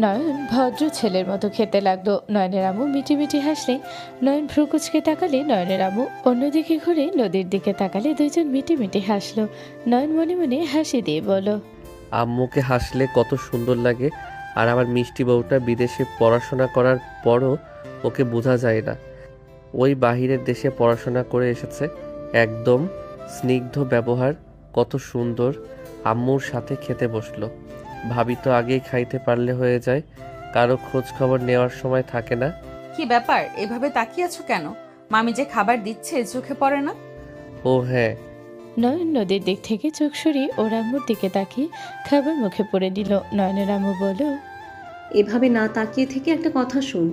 নয়ন ভদ্র ছেলের মতো খেতে লাগলো। নয়নের আম্মু মিটি মিটি হাসলে। নয়ন ভ্রু কুচকে তাকালে নয়নের আম্মু অন্যদিকে ঘুরে নদীর দিকে তাকালে দুইজন মিটি মিটি হাসলো। নয়ন মনে মনে হাসি দিয়ে বলল, আম্মুকে হাসলে কত সুন্দর লাগে। আর আমার মিষ্টি বউটা বিদেশে পড়াশোনা করার পরও ওকে বোঝা যায় না। ওই বাহিরের দেশে পড়াশোনা করে এসেছে, একদম স্নিগ্ধ ব্যবহার, কত সুন্দর। আম্মুর সাথে খেতে বসলো। ভাবি তো আগেই খাইতে পারলে হয়ে যায়, কারো খোঁজ খবর নেওয়ার সময় থাকে না। কি ব্যাপার, এভাবে তাকিয়ে আছো কেন? মামি যে খাবার দিচ্ছে চোখে পড়ে না? ও হ্যাঁ। নয়ন নদীর দিক থেকে চোখ সরিয়ে ওর আম্মুর দিকে তাকিয়ে খাবার মুখে পড়ে দিল। নয়নের আম্মু বলল, এভাবে না তাকিয়ে থেকে একটা কথা শুন,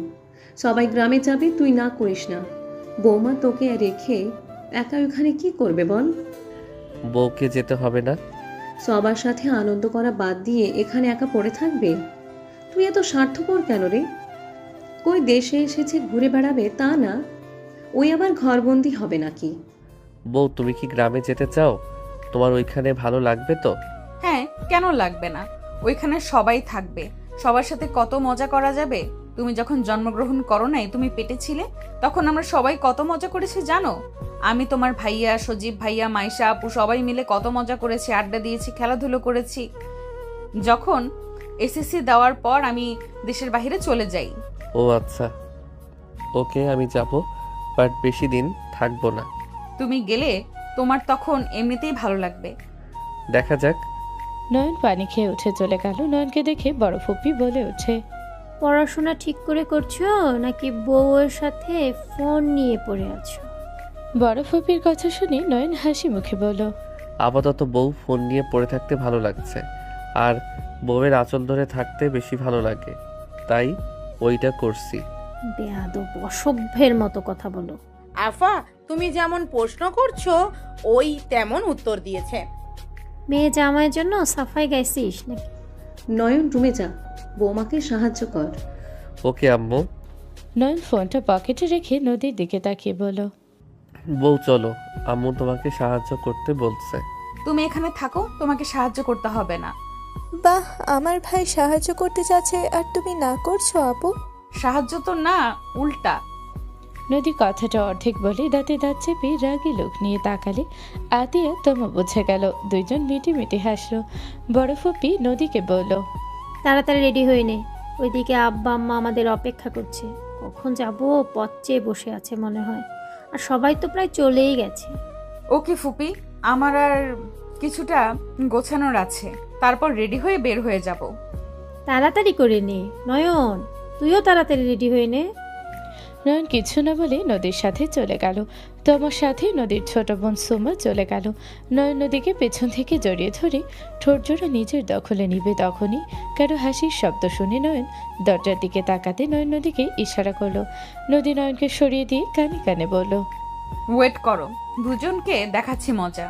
সবাই গ্রামে যাবে, তুই না করিস না। বৌমা তোকে রেখে একা ওখানে কি করবে বল? বউকে যেতে হবে না। সবার সাথে আনন্দ করা বাদ দিয়ে এখানে একা পড়ে থাকবে? তুই এত স্বার্থপর কেন রে? কই দেশে এসেছে ঘুরে বেড়াবে তা না, ওই আবার ঘরবন্দি হবে নাকি? বউ তুমি কি গ্রামে যেতে চাও? তোমার ওইখানে ভালো লাগবে তো? হ্যাঁ, কেন লাগবে না? ওইখানে সবাই থাকবে, সবার সাথে কত মজা করা যাবে। তুমি যখন জন্মগ্রহণ করো নাই, তুমি পেটে ছিলে, তখন আমরা সবাই কত মজা করেছি জানো? আমি, তোমার ভাইয়া, সজীব ভাইয়া, মাইশা আপু সবাই মিলে কত মজা করেছি, আড্ডা দিয়েছি, খেলাধুলো করেছি। যখন এসএসসি দেওয়ার পর আমি দেশের বাইরে চলে যাই। ও আচ্ছা, ওকে আমি যাব, বাট বেশি দিন থাকবো না। তুমি গেলে তোমার তখন এমনিতেই ভালো লাগবে। দেখা যাক। নয়ন পানি খেয়ে উঠে চলে গেল। নয়নকে দেখে বড় ফুপি বলে ওঠে, পড়াশোনা ঠিক করে করছো নাকি বউয়ের সাথে ফোন নিয়ে পড়ে আছো? বড় ফুপির কথা শুনে নয়ন হাসি মুখে বলল, আপাতত বউ ফোন নিয়ে পড়ে থাকতে ভালো লাগছে, আর বউয়ের আঁচল ধরে থাকতে বেশি ভালো লাগে, তাই ওইটা করছি। বেয়াদব, অসভ্যের মতো কথা বলো। আফা, তুমি যেমন প্রশ্ন করছো ওই তেমন উত্তর দিয়েছে। মেয়ে জামাইয়ের জন্য সাফাই গাইছিস নাকি? নয়ন রুমে যা, বৌমাকে সাহায্য কর। ওকে আম্মু। নয়ন ফোনটা পকেটে রেখে নদীর দিকে তাকিয়ে বলল, বউ চলো, আম্মু তোমাকে সাহায্য করতে বলছে। তুমি এখানে থাকো, তোমাকে সাহায্য করতে হবে না। বাহ, আমার ভাই সাহায্য করতে যাচ্ছে আর তুমি না করছো আপু? সাহায্য তো না, উল্টা। নদী কথাটা অর্ধেক বলে দাঁতে দাঁত চেপে রাগী লোক নিয়ে তাকালে আতিয়া তমা বুঝে গেল। দুইজন মিটি মিটি হাসলো। বড় ফুপি নদীকে বলল, তাড়াতাড়ি রেডি হয়ে নে, ওইদিকে আব্বা আম্মা আমাদের অপেক্ষা করছে। কখন যাব পথ চেয়ে বসে আছে মনে হয়, আর সবাই তো প্রায় চলেই গেছে। ওকে ফুপি, আমার আর কিছুটা গোছানোর আছে, তারপর রেডি হয়ে বের হয়ে যাব। তাড়াতাড়ি করে নে নয়ন, তুইও তাড়াতাড়ি রেডি হয়ে নে। নয়ন কিছু না বলে নদীর সাথে চলে গেল। তোমার সাথে নদীর ছোট বোন সুমা চলে গেল। নয়ন নদীকে পেছন থেকে জড়িয়ে ধরে ঠোঁট জোড়া নিজের দখলে নিবে, তখনই কারো হাসির শব্দ শুনে নয়ন দরজার দিকে তাকাতে নয়ন নদীকে ইশারা করলো। নদী নয়নকে সরিয়ে দিয়ে কানে কানে বলল, ওয়েট করো, দুজনকে দেখাচ্ছি মজা।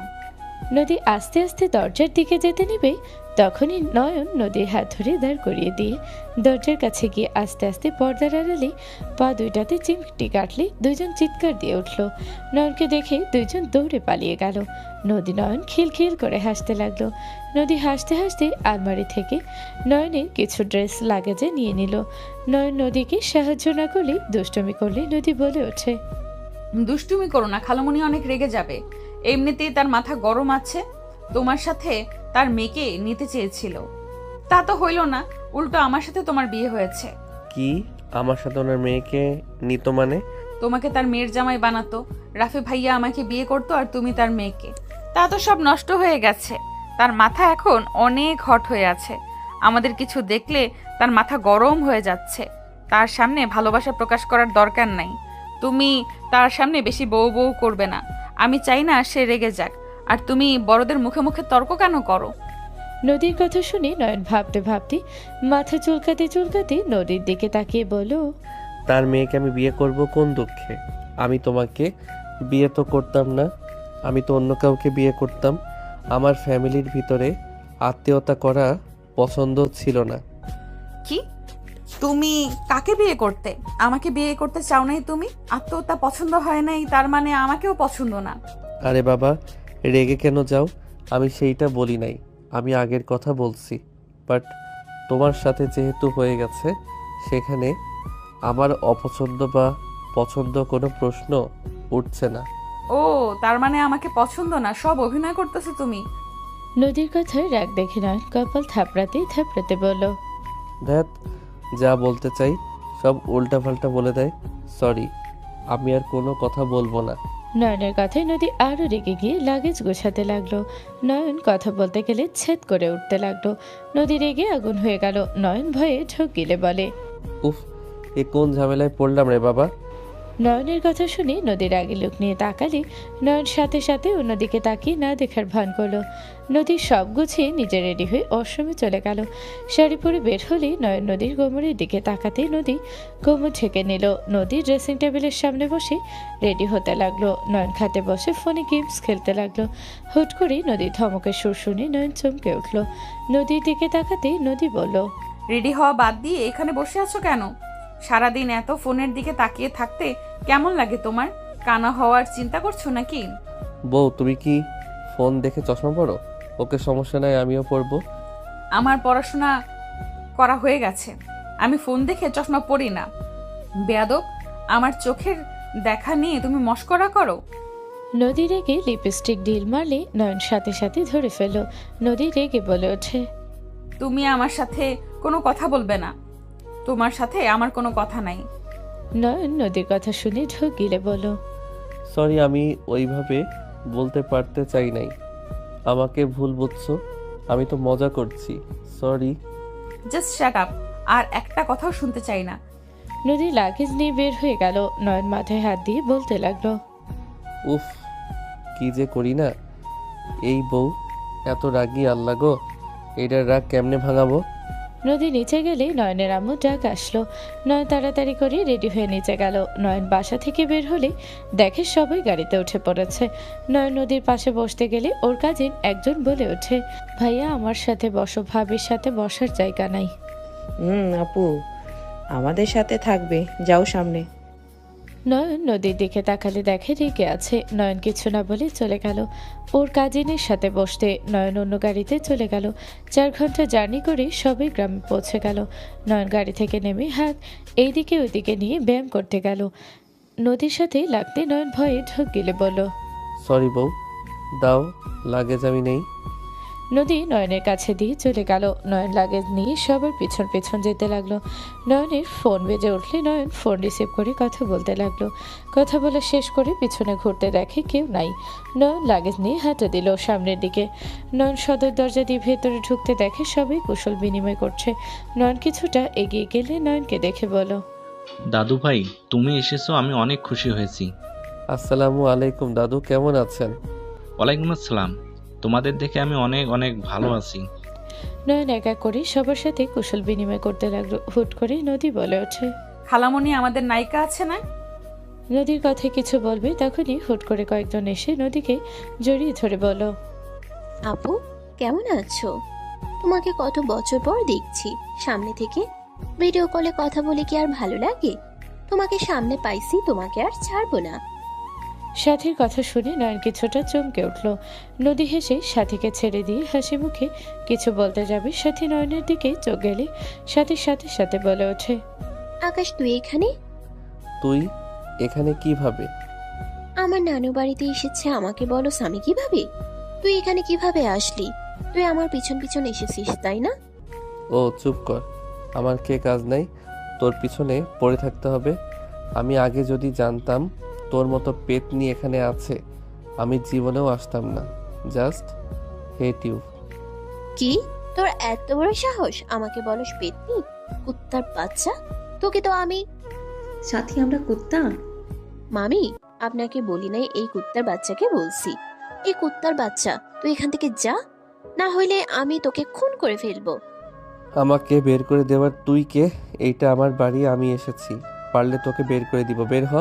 নদী আস্তে আস্তে দরজার দিকে যেতে নিবে তখনই নয়ন নদীর হাত ধরে দাঁড় করিয়ে দিয়ে দরজার কাছে গিয়ে আস্তে আস্তে পর্দার আড়ালে পা দুইটাতে চিমটি কাটলে দুইজন চিৎকার দিয়ে উঠল। নয়নকে দেখে দুইজন দৌড়ে পালিয়ে গেল। নদী নয়ন খিলখিল করে হাসতে লাগলো। নদী হাসতে হাসতে আলমারি থেকে নয়নের কিছু ড্রেস লাগেজে নিয়ে নিল। নয়ন নদীকে সাহায্য না করলে দুষ্টুমি করলে নদী বলে ওঠে, দুষ্টুমি করো না, খালামণি অনেক রেগে যাবে। এমনিতেই তার মাথা গরম আছে। তোমার সাথে তার মেয়েকে নিতে চেয়েছিল, তা তো হইল না, উল্টো আমার সাথে তোমার বিয়ে হয়েছে। কি আমার সাথে ওনার মেয়েকে নিত মানে? তোমাকে তার মেয়ের জামাই বানাতো, রাফি ভাইয়া আমাকে বিয়ে করতো আর তুমি তার মেয়েকে। তা তো সব নষ্ট হয়ে গেছে। তার মাথা এখন অনেক হট হয়ে আছে। আমাদের কিছু দেখলে তার মাথা গরম হয়ে যাচ্ছে। তার সামনে ভালোবাসা প্রকাশ করার দরকার নাই। তুমি তার সামনে বেশি বউ বউ করবে না। আমি চাই না সে রেগে যাক। আর তুমি বড়দের মুখে মুখে তর্ক কেন করো? নদীর কথা শুনে নয়ন ভাবতে ভাবতে মাথা চুলকাতে চুলকাতে নদীর দিকে তাকিয়ে বলল, তার মেয়েকে আমি বিয়ে করব কোন দুঃখে? আমি তোমাকে বিয়ে তো করতাম না, আমি তো অন্য কাউকে বিয়ে করতাম। আমার ফ্যামিলির ভিতরে আত্মীয়তা করা পছন্দ ছিল না। কি? তুমি কাকে বিয়ে করতে? আমাকে বিয়ে করতে চাও নাই তুমি? আত্মহত্যা পছন্দ হয় নাই তার মানে আমাকেও পছন্দ না? আরে বাবা, রেগে কেন যাও? আমি সেইটা বলি নাই, আমি আগের কথা বলছি। বাট তোমার সাথে যেহেতু হয়ে গেছে, সেখানে আমার অপছন্দ বা পছন্দ কোনো প্রশ্ন উঠছে না। ও, তার মানে আমাকে পছন্দ না, সব অভিনয় করতেছো তুমি। নদীর কথায় রাগ দেখে নয়ন কপাল থাপড়াতে থাপড়াতে বলল, ধ্যাত, যা বলতে চাই সব উল্টাপাল্টা বলে দেয়। সরি, আমি আর কোনো কথা বলবো না। নয়নের কথায় নদী আরো রেগে গিয়ে লাগেজ গোছাতে লাগলো। নয়ন কথা বলতে গেলে ছেদ করে উঠতে লাগলো। নদী রেগে আগুন হয়ে গেল। নয়ন ভয়ে ঢোক গিলে বলে, উফ, এ কোন ঝামেলায় পড়লাম রে বাবা। নয়নের কথা শুনে নদীর আগে লোক নিয়ে তাকালে নয়ন সাথে সাথে অন্যদিকে তাকিয়ে না দেখার ভান করলো। নদীর সব গুছিয়ে নিজে রেডি হয়ে ওয়াশরুমে চলে গেল। শাড়ি পরে বের হলে নয়ন নদীর কোমরের দিকে তাকাতে নদী কোমর ঢেকে নিল। নদী ড্রেসিং টেবিলের সামনে বসে রেডি হতে লাগলো। নয়ন খাটে বসে ফোনে গেমস খেলতে লাগলো। হুট করে নদীর ধমকের সুর শুনে নয়ন চমকে উঠলো। নদীর দিকে তাকাতে নদী বলল, রেডি হওয়া বাদ দিয়ে এখানে বসে আছো কেন? সারাদিন এত ফোনের দিকে তাকিয়ে থাকতে কেমন লাগে তোমার? কানা হওয়ার চিন্তা করছো নাকি? বউ, তুমি কি ফোন দেখে চশমা পড়ো? ওকে, সমস্যা নাই, আমিও পড়বো। আমার পড়াশোনা করা হয়ে গেছে, আমি ফোন দেখে চশমা পড়ি না। বেয়াদব, আমার চোখের দেখা নিয়ে তুমি মস্করা করো। নদী রেগে লিপস্টিক ডিল মারলে নয়ন সাথে সাথে ধরে ফেল। নদী রেগে বলে ওঠে, তুমি আমার সাথে কোনো কথা বলবে না। তোমার সাথে আমার কোনো কথা নাই। নয়ন নদীর কথা শুনে ঢোক গিলে বলল, সরি, আমি ওইভাবে বলতে পারতে চাই নাই, আমাকে ভুল বুঝছো। আমি তো মজা করছি, সরি। জাস্ট শাট আপ, আর একটা কথাও শুনতে চাই না। নদী লাগেজ নিয়ে বের হয়ে গেল। নয়ন মাথায় হাত দিয়ে বলতে লাগলো, উফ, কি যে করি না। এই বউ এত রাগী, আল্লাহ গো, এটার রাগ কেমনে ভাঙাবো? নদী নিচে গেলে নয়নের আম্মু ডাক আসলো। নয়ন তাড়াতাড়ি করে রেডি হয়ে নিচে গেল। নয়ন বাসা থেকে বের হলে দেখে সবাই গাড়িতে উঠে পড়েছে। নয়ন নদীর পাশে বসতে গেলে ওর কাজিন একজন বলে ওঠে, ভাইয়া আমার সাথে বসো, ভাবির সাথে বসার জায়গা নাই। আপু আমাদের সাথে থাকবে, যাও সামনে। নয়ন নদীর দিকে তাকালে দেখে রেগে আছে। নয়ন কিছু না বলে চলে গেল ওর কাজিনের সাথে বসতে। নয়ন অন্য গাড়িতে চলে গেল। 4 ঘন্টা জার্নি করে সবাই গ্রামে পৌঁছে গেল। নয়ন গাড়ি থেকে নেমে হাত এইদিকে ওইদিকে নিয়ে ব্যায়াম করতে গেল। নদীর সাথে লাগতে নয়ন ভয়ে ঢোক গিলে বলল, সরি বউ, দাও লাগেজ, আমি নেই। নদী নয়নের কাছে দিয়ে চলে গেল। নয়ন লাগেজ নিয়ে সবার পিছন পিছন যেতে লাগলো। নয়নের ফোন বেজে উঠলে নয়ন ফোন রিসিভ করে কথা বলতে লাগলো। কথা বলা শেষ করে পিছনে ঘুরতে দেখে কেউ নাই। নয়ন লাগেজ নিয়ে হাঁটা দিল সামনের দিকে। নয়ন সদর দরজা দিয়ে ভেতরে ঢুকতে দেখে সবাই কুশল বিনিময় করছে। নয়ন কিছুটা এগিয়ে গেলে নয়নকে দেখে বলো, দাদু ভাই, তুমি এসেছো, আমি অনেক খুশি হয়েছি। আসসালামু আলাইকুম দাদু, কেমন আছেন? ওয়ালাইকুম আসসালাম, তোমাদের দেখে আমি অনেক অনেক ভালো আছি। নয়ন একা করে সবার সাথে কুশল বিনিময় করতে লাগলো। হুট করে নদী বলে ওঠে, খালামণি আমাদের নায়িকা আছে না? নদীর কথায় কিছু বলবে তখনই হুট করে কয়েকজন এসে নদীকে জড়িয়ে ধরে বলল, আপু কেমন আছো? তোমাকে কত বছর পর দেখছি সামনে থেকে। ভিডিও কলে কথা বলে কি আর ভালো লাগে? তোমাকে সামনে পাইছি, তোমাকে আর ছাড়বো না। সাথীর কথা শুনে নয়ন কিছুটা চমকে উঠল। নদী হেসে সাথীকে ছেড়ে দিয়ে হাসি মুখে কিছু বলতে যাবে, সাথী নয়নের দিকে চোখ গেলে সাথীর সাথে সাথে বলে ওঠে, আকাশ তুই এখানে? তুই এখানে কিভাবে? আমার নানু বাড়িতে এসেছে, আমাকে বলো স্বামী কিভাবে? তুই এখানে কিভাবে আসলি? তুই আমার পিছন পিছন এসেছিস তাই না? ও চুপ কর, আমার কে কাজ নাই তোর পিছনে পড়ে থাকতে হবে? আমি আগে যদি জানতাম তোর মতো পেতনি এখানে আছে, আমি জীবনেও আসতাম না। Just hate you. কি তোর এত বড় সাহস আমাকে বলস পেতনি? কুত্তার বাচ্চা, তোকে তো আমি। সাথী আমরা কুত্তা? মামি আপনাকে বলি নাই, এই কুত্তার বাচ্চাকে বলছি। এই কুত্তার বাচ্চা তুই এখান থেকে যা, না হইলে আমি তোকে খুন করে ফেলবো। আমাকে বের করে দেওয়ার তুই কে? এইটা আমার বাড়ি, আমি এসেছি, পারলে তোকে বের করে দিব, বের হ।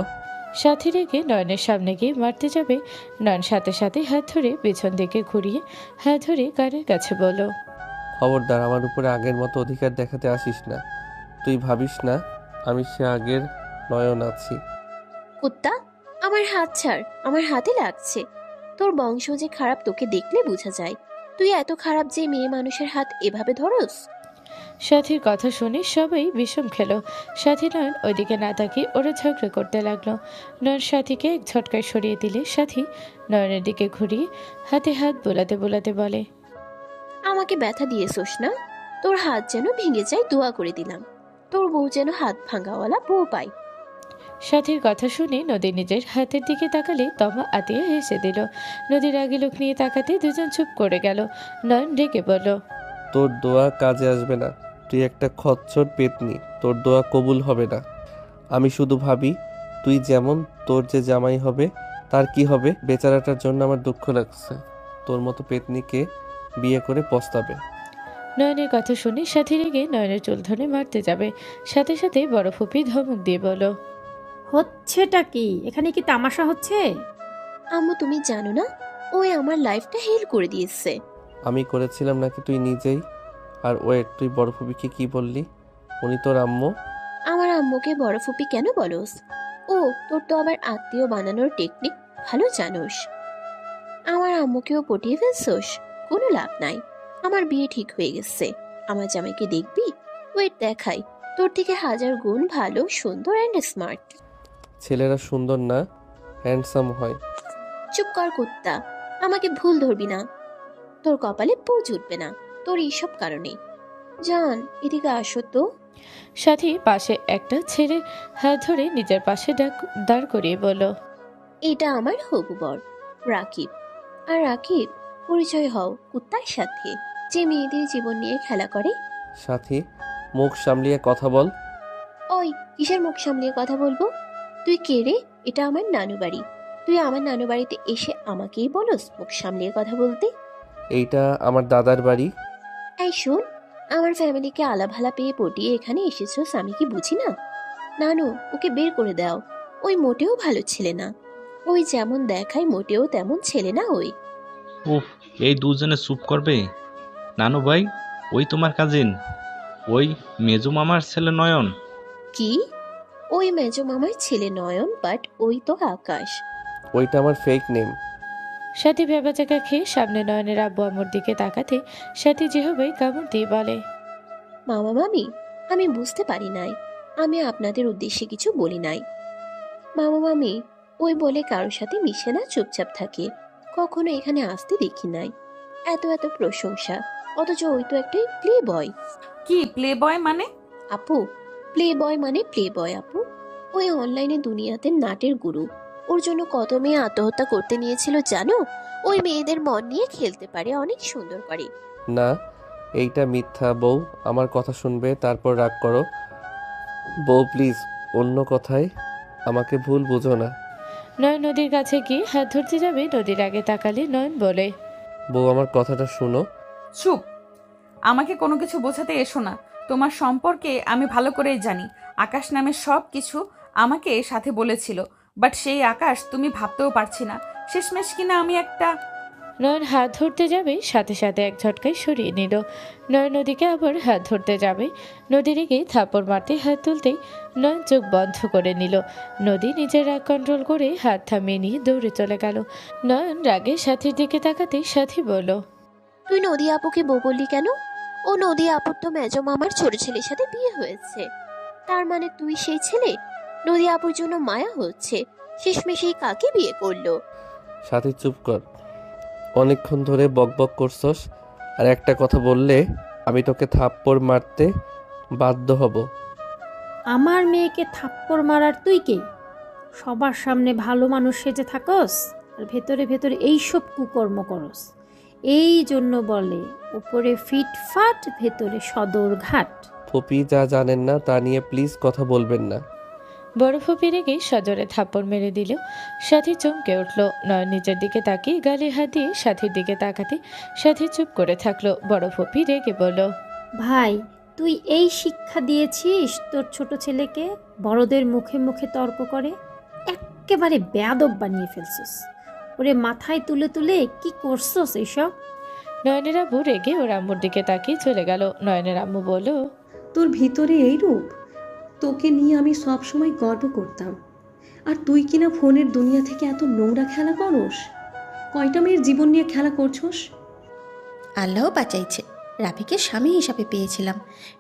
সাথী রেগে নয়নের সামনে গিয়ে মারতে যাবে, নয়ন সাথে সাথে হাত ধরে পেছন দিকে ঘুরিয়ে হাত ধরে কানের কাছে বলল, খবরদার আমার উপরে আগের মতো অধিকার দেখাতে আসিস না। তুই ভাবিস না আমি সে আগের নয়ন আছি। কুত্তা আমার হাত ছাড়, আমার হাতে লাগছে। তোর বংশ যে খারাপ তোকে দেখলে বোঝা যায়। তুই এত খারাপ যে মেয়ে মানুষের হাত এভাবে ধরস? সাথীর কথা শুনে সবাই বিষম খেল। সাথী নয়ন ওইদিকে না তাকিয়ে ওরা ঝগড়া করতে লাগলো। নয়ন সাথীকে এক ঝটকায় সরিয়ে দিলে সাথী নয়নের দিকে ঘুরিয়ে হাতে হাত বোলাতে বোলাতে বলে, আমাকে ব্যথা দিয়েছোস না? তোর হাত যেন ভেঙে যায় দোয়া করে দিলাম। তোর বউ যেন হাত ভাঙাওয়ালা বউ পাই। সাথীর কথা শুনে নদী নিজের হাতের দিকে তাকালে তমা আতিয়া হেসে দিল। নদীর আগে লোক নিয়ে তাকাতে দুজন চুপ করে গেল। নয়ন রেগে বলল, তোর দোয়া কাজে আসবে না, তুই একটা খচ্চর পেতনি, তোর দোয়া কবুল হবে না। আমি শুধু ভাবি তুই যেমন, তোর যে জামাই হবে তার কি হবে? বেচারাটার জন্য আমার দুঃখ লাগছে, তোর মতো পেতনিকে বিয়ে করে পস্তাবে। নয়নের কথা শুনে সাথী রেগে নয়নের চুল ধরে মারতে যাবে, সাথে সাথে বড় ফুপি ধমক দিয়ে বলল, হচ্ছেটা কি এখানে? কি তামাশা হচ্ছে? আম্মু তুমি জানো না, ওই আমার লাইফটা হেল করে দিয়েছে। আমি করেছিলাম নাকি তুই নিজেই? আর ওয়েট, তুই বড় ফুপিকে কি বললি? উনি তোর আম্মু? আমার আম্মুকে বড় ফুপি কেন বলস? ও তোর তো আবার আত্মীয় বানানোর টেকনিক ভালো জানোস। আমার আম্মুকেও পটিয়ে ফেলছোস, কোনো লাভ নাই। আমার বিয়ে ঠিক হয়ে গেছে। আমার জামাইকে দেখবি? ওয়েট দেখাই, তোর থেকে 1000 গুণ ভালো, সুন্দর অ্যান্ড স্মার্ট। ছেলেরা সুন্দর না, হ্যান্ডসাম হয়। চুপ কর কুত্তা, আমাকে ভুল ধরবি না। তোর কপালে পৌ জুটবে না তোর এইসব কারণে। জান এদিকে আসো তো। সাথী পাশে একটা ছেড়ে হাত ধরে নিজের পাশে দাঁড় করিয়ে বলল, এটা আমার হবু বর রাকিব। আর রাকিব, পরিচয় হও কুত্তার সাথে, যে মেয়েদের জীবন নিয়ে খেলা করে। সাথী মুখ সামলিয়ে কথা বল। ওই কিসের মুখ সামলিয়ে কথা বলবো? তুই কে রে? এটা আমার নানু বাড়ি। তুই আমার নানু বাড়িতে এসে আমাকেই বলস মুখ সামলিয়ে কথা বলতে? এইটা আমার দাদার বাড়ি। এই শোন, আমার ফ্যামিলিকে আলাভালা পেয়ে পটিয়ে এখানে এসেছোস, আমি কি বুঝি না? নানু ওকে বের করে দাও, ওই মোটেও ভালো ছেলে না। ওই যেমন দেখায় মোটেও তেমন ছেলে না ওই। উফ, এই দুজনে চুপ করবে? নানু ভাই, ওই তোমার কাজিন, ওই মেজু মামার ছেলে নয়ন। কি? ওই মেজো মামার ছেলে নয়ন, বাট ওই তো আকাশ। ওইটা আমার ফেক নেম। সাথী ভেবাচাকা খেয়ে সামনে নয়নের আব্বু আম্মুর দিকে তাকাতে সাথী যেভাবে কামড় দিয়ে বলে, মামা মামি আমি বুঝতে পারি নাই, আমি আপনাদের উদ্দেশ্যে কিছু বলি নাই। মামা মামি ওই বলে কারোর সাথে মিশে না, চুপচাপ থাকে, কখনো এখানে আসতে দেখি নাই। এত এত প্রশংসা, অথচ ওই তো একটা প্লে বয়। কি প্লে বয় মানে? আপু প্লে বয় মানে প্লে বয় আপু। ওই অনলাইনে দুনিয়াতে নাটের গুরু। ওর জন্য কত মেয়ে আত্মহত্যা করতে নিয়েছিল জানো? ওই মেয়েদের মন নিয়ে খেলতে পারে, অনেক সুন্দর করে। না, এইটা মিথ্যা। বউ আমার কথা শুনবে, তারপর রাগ করো। বউ প্লিজ, অন্য কথায় আমাকে ভুল বুঝো না। নয়ন নদীর কাছে গিয়ে হাত ধরতে যাবে, নদীর আগে তাকালে নয়ন বলে, বউ আমার কথাটা শুনো। চুপ, আমাকে কোনো কিছু বোঝাতে এসো না। তোমার সম্পর্কে আমি ভালো করেই জানি। আকাশ নামে সব কিছু আমাকে সাথে বলেছিল, বাট সেই আকাশ তুমি ভাবতেও পারছি না। শেষমেশ কিনা আমি একটা। নয়ন হাত ধরতে যাবে, সাথে সাথে এক ঝটকায় সরিয়ে নিল। নয়ন নদীকে আবার হাত ধরতে যাবে, নদী রেগে থাপড় মারতে হাত তুলতেই নয়ন চোখ বন্ধ করে নিল। নদী নিজের রাগ কন্ট্রোল করে হাত থামিয়ে নিয়ে দৌড়ে চলে গেল। নয়ন রাগে সাথীর দিকে তাকাতেই সাথী বলল, তুই নদী আপুকে বউ বললি কেন? ও নদী আপুর তো মেজো মামার ছোট ছেলের সাথে বিয়ে হয়েছে। তার মানে তুই সেই ছেলে? নদী আপুর জন্য মায়া হচ্ছে, শেষমেশেই কাকে বিয়ে করলো? সাথী চুপ কর, অনেকক্ষণ ধরে বকবক করছস, আর একটা কথা বললে আমি তোকে থাপ্পড় মারতে বাধ্য হব। আমার মেয়েকে থাপ্পড় মারার তুই কে? সবার সামনে ভালো মানুষ সেজে থাকস আর ভেতরে ভেতরে এইসব কুকর্ম করস। এই জন্য বলে উপরে ফিটফাট, ভেতরে সদর ঘাট। ফুপি যা জানেন না তা নিয়ে প্লিজ কথা বলবেন না। বড় ফুপি রেগে সজোরে থাপ্পড় মেরে দিল। সাথী চমকে উঠল। নয়ন নিচের দিকে তাকিয়ে গালে হাত দিয়ে সাথীর দিকে তাকাতে সাথী চুপ করে থাকলো। বড় ফুপি রেগে বলল, ভাই, তুই এই শিক্ষা দিয়েছিস তোর ছোট ছেলেকে? বড়দের মুখে মুখে তর্ক করে একেবারে বেয়াদব বানিয়ে ফেলছিস। ওরে মাথায় তুলে তুলে কি করছস এইসব? নয়নের আম্মু রেগে ওর আম্মুর দিকে তাকিয়ে চলে গেল। নয়নের আম্মু বলল, তোর ভিতরে এই রূপ? তোকে নিয়ে আমি সব সময় গর্ব করতাম, আর তুই কিনা ফোনের দুনিয়া থেকে এত নোংরা খেলা করস। কয়টা মেয়ের জীবন নিয়ে খেলা করছস? আল্লাহ বাঁচাইছে, রাফিকে স্বামী হিসাবে পেয়েছিলাম।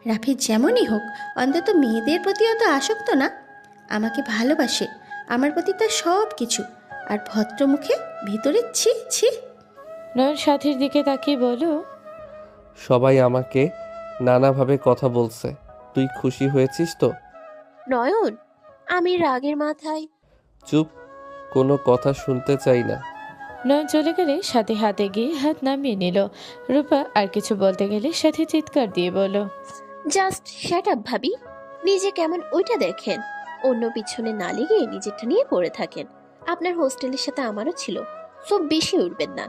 রাফি যেমনই হোক, অন্তত মেয়েদের প্রতি অত আসক্ত না, আমাকে ভালোবাসে, আমার প্রতি তার সব কিছু। আর ভদ্রমুখে ভিতরে ছি ছি। নয়ন সাথীর দিকে তাকিয়ে বলল, সবাই আমাকে নানাভাবে কথা বলছে, তুই খুশি হয়েছিস তো? নয়ন, আমি রাগের মাথায়। চুপ, কোনো কথা শুনতে চাই না। নয়ন চলে গেলে সাথী হাতে গিয়ে হাত নামিয়ে নিল। রূপা আর কিছু বলতে গেলে সাথী চিৎকার দিয়ে বলল, জাস্ট শ্যাট আপ ভাবি। নিজে কেমন ওইটা দেখেন, অন্য পিছনে না লেগে নিজেরটা নিয়ে পড়ে থাকেন। আপনার হোস্টেলের সাথে আমারও ছিল, সব বেশি উঠবেন না।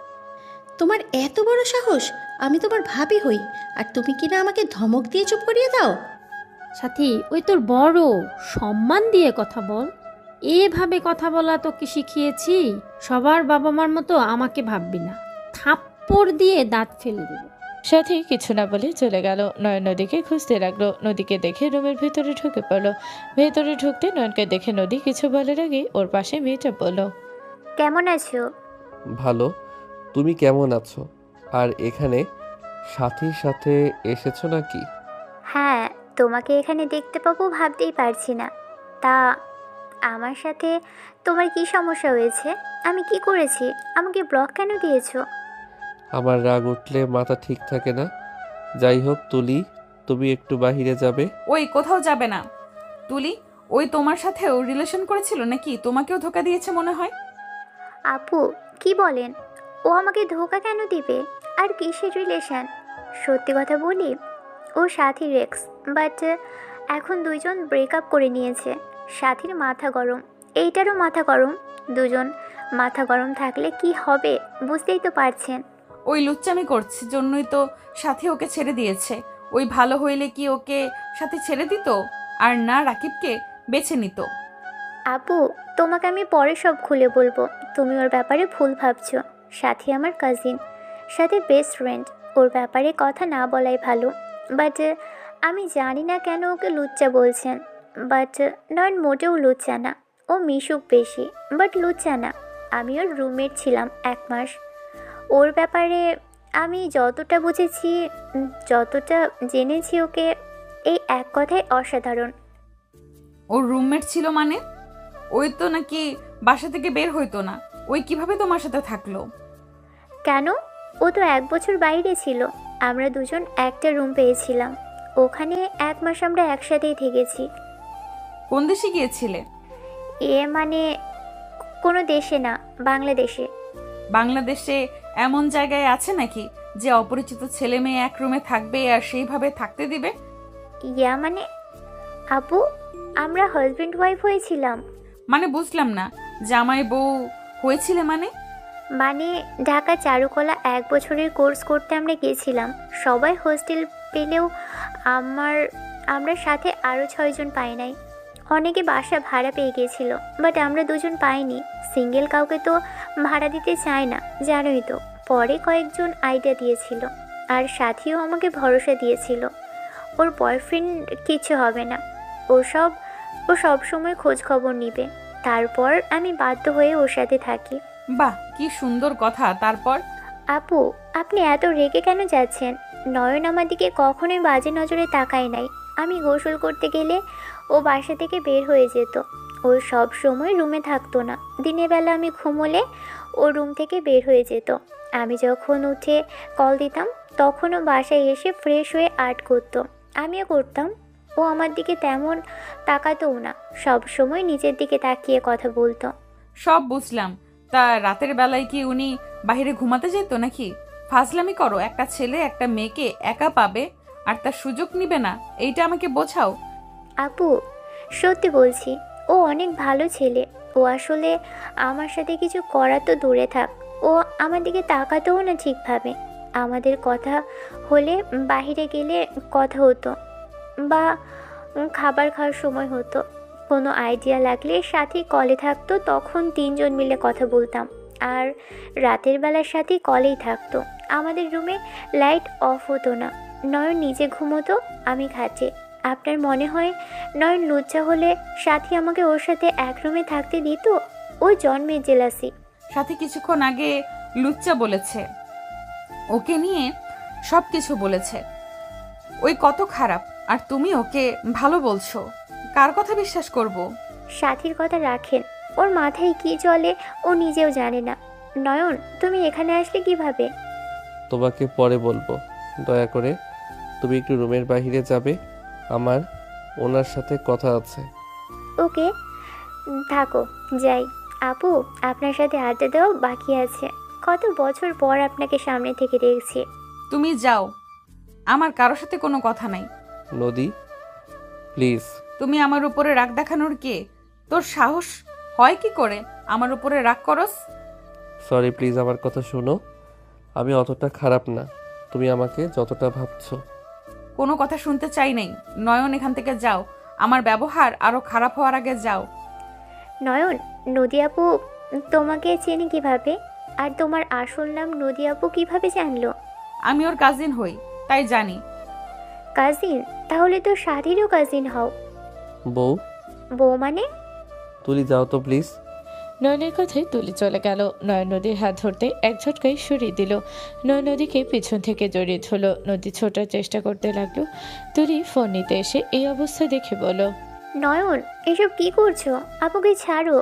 তোমার এত বড় সাহস? আমি তোমার ভাবি হই, আর তুমি কিনা আমাকে ধমক দিয়ে চুপ করিয়ে দাও? সাথী, ওই তোর বড়, সম্মান দিয়ে কথা বল। এভাবে কথা বলা তোকে শিখিয়েছি। সবার বাবা মার মতো আমাকে ভাববি না, থাপ্পড় দিয়ে দাঁত ফেলে দেব। সাথী কিছু না বলে চলে গেল। নয়ন নদীকে খুঁজতে লাগলো। নদীকে দেখে রুমের ভেতরে ঢুকে পড়লো। ভেতরে ঢুকতে নয়নকে দেখে নদী কিছু বলার আগে ওর পাশে মেয়েটা বলল, কেমন আছো? ভালো, তুমি কেমন আছো? আর এখানে সাথীর সাথে এসেছো নাকি? হ্যাঁ, তোমাকে এখানে দেখতে পাবো ভাবতেই পারছি না। তা আমার সাথে তোমার কি সমস্যা হয়েছে? আমি কি করেছি? আমাকে ব্লক কেন দিয়েছো? আমার রাগ উঠলে মাথা ঠিক থাকে না। যাই হোক তুলি, তুমি একটু বাহিরে যাবে। ওই কোথাও যাবে না। তুলি, ওই তোমার সাথেও রিলেশন করেছিল নাকি? তোমাকেও ধোকা দিয়েছে মনে হয়। আপু, কি বলেন? ও আমাকে ধোকা কেন দিবে? আর কিসের রিলেশন? সত্যি কথা বলি, ও সাথীর এক্স, বাট এখন দুইজন ব্রেকআপ করে নিয়েছে। সাথীর মাথা গরম, এইটারও মাথা গরম। দুজন মাথা গরম থাকলে কি হবে বুঝতেই তো পারছেন। ওই লুচ্চামি করছে জন্যই তো সাথী ওকে ছেড়ে দিয়েছে। ওই ভালো হইলে কি ওকে সাথে ছেড়ে দিত, আর না রাকিবকে বেছে নিত? আপু, তোমাকে আমি পরে সব খুলে বলবো। তুমি ওর ব্যাপারে ভুল ভাবছো। সাথী আমার কাজিন, সাথে বেস্ট ফ্রেন্ড। ওর ব্যাপারে কথা না বলাই ভালো। বাট আমি জানি না কেন ওকে লুচ্চা বলছেন। বাট নয়ন মোটেও লুচ্চা না, ও মিশুক বেশি, বাট লুচ্চা না। আমি ওর রুমমেট ছিলাম 1 মাস। ওর ব্যাপারে আমি যতটা বুঝেছি, যতটা জেনেছি, ওকে এই এক কথায় অসাধারণ। ওর রুমমেট ছিল মানে? ওই তো নাকি বাসা থেকে বের হইতো না। ওই কিভাবে তোমার সাথে থাকলো? কেন? ও তো 1 বছর বাইরে ছিল। আমরা দুজন একটা রুম পেয়েছিলাম। ওখানে 1 মাস আমরা একসাথেই থেকেছি। কোন দেশে গিয়েছিলে? মানে কোনো দেশে না, বাংলাদেশে। বাংলাদেশে এমন জায়গায় আছে নাকি যে অপরিচিত ছেলে মেয়ে এক রুমে থাকবে আর সেইভাবে থাকতে দিবে? মানে আপু, আমরা হাজবেন্ড ওয়াইফ হয়েছিলাম। মানে বুঝলাম না, জামাই বউ হয়েছিলে মানে? মানে ঢাকা চারুকলা 1 বছরের কোর্স করতে আমরা গিয়েছিলাম। সবাই হোস্টেল পেলেও আমরা সাথে আরও 6 জন পাই নাই। অনেকে বাসা ভাড়া পেয়ে গিয়েছিল, বাট আমরা দুজন পাইনি। সিঙ্গেল কাউকে তো ভাড়া দিতে চায় না, জানোই তো। পরে কয়েকজন আইডিয়া দিয়েছিল, আর সাথীও আমাকে ভরসা দিয়েছিল ওর বয়ফ্রেন্ড কিছু হবে না, ও সব সময় খোঁজ খবর নিবে। তারপর আমি বাধ্য হয়ে ওর সাথে থাকি। বাহ, কি সুন্দর কথা। তারপর? আপু, আপনি এত রেগে কেন যাচ্ছেন? নয়ন আমার দিকে কখনোই বাজে নজরে তাকায় নাই। আমি গোসল করতে গেলে ও বাসা থেকে বের হয়ে যেত। ও সব সময় রুমে থাকতো না। দিনের বেলা আমি ঘুমোলে ও রুম থেকে বের হয়ে যেত। আমি যখন উঠে কল দিতাম তখনও বাসায় এসে ফ্রেশ হয়ে আর্ট করতো, আমিও করতাম। ও আমার দিকে তেমন তাকাতোও না, সব সময় নিজের দিকে তাকিয়ে কথা বলতো। সব বুঝলাম। তা রাতের বেলায় কি উনি বাইরে ঘুমাতে যেত নাকি? ফাজলামি করো। একটা ছেলে একটা মেয়েকে একা পাবে আর তার সুযোগ নিবে না, এইটা আমাকে বোঝাও। আপু, সত্যি বলছি, ও অনেক ভালো ছেলে। ও আসলে আমার সাথে কিছু করা তো দূরে থাক, ও আমার দিকে তাকাতেও না ঠিকভাবে। আমাদের কথা হলে বাইরে গেলে কথা হতো বা খাবার খাওয়ার সময় হতো। কোনো আইডিয়া লাগলে সাথে কলে থাকতো, তখন তিনজন মিলে কথা বলতাম। আর রাতের বেলার সাথে কলেই থাকতো। আমাদের রুমে লাইট অফ হতো না। নয়ন নিজে ঘুমোতো, আমি খাটে। আপনার মনে হয় নয়ন লজ্জা হলে সাথী আমাকে ওর সাথে এক রুমে থাকতে দিত? ও জন্মের জেলাসি। সাথে কিছুক্ষণ আগে লুচ্চা বলেছে, ওকে নিয়ে সব কিছু বলেছে। ওই কত খারাপ, আর তুমি ওকে ভালো বলছো। কার কথা বিশ্বাস করব? সাথীর কথা রাখেন, ওর মাথায় কি চলে ও নিজেও জানে না। নয়ন, তুমি এখানে আসলে কিভাবে? তোমাকে পরে বলবো, দয়া করে তুমি একটু রুমের বাইরে যাবে, আমার ওনার সাথে কথা আছে। ওকে, থাকো, যাই। আপু, আপনার সাথে আড্ডা দেওয়া বাকি আছে। কত বছর পর আপনাকে সামনে থেকে দেখছি। তুমি যাও, আমার কারোর সাথে কোনো কথা নাই। নদী, প্লিজ। তুমি আমার উপরে রাগ দেখানোর কে? তোর সাহস হয় কি করে আমার উপরে রাগ করস? সরি, প্লিজ আমার কথা শোনো। আমি অতটা খারাপ না তুমি আমাকে যতটা ভাবছো। কোনো কথা শুনতে চাই নাই। নয়ন, এখান থেকে যাও। আমার ব্যবহার আরো খারাপ হওয়ার আগে যাও। নয়ন, নদী আপু তোমাকে চেনে কিভাবে? আর তোমার আসল নাম নদী আপু কিভাবে জানলো? আমি ওর কাজিন হই, তাই জানি। কাজিন? তাহলে তো সাথীরও কাজিন হও। বউ? বউ মানে? তুলি যাও তো প্লিজ। নয়নের কথায় তুলি চলে গেল। নয়ন নদীর হাত ধরতে এক ঝটকায় সরিয়ে দিল। নয়ন নদীকে পিছন থেকে জড়িয়ে ধরল। নদী ছোটার চেষ্টা করতে লাগলো। তুলি ফোন নিতে এসে এই অবস্থা দেখে বলল, নয়ন, এসব কি করছো? আপুকে ছাড়ো।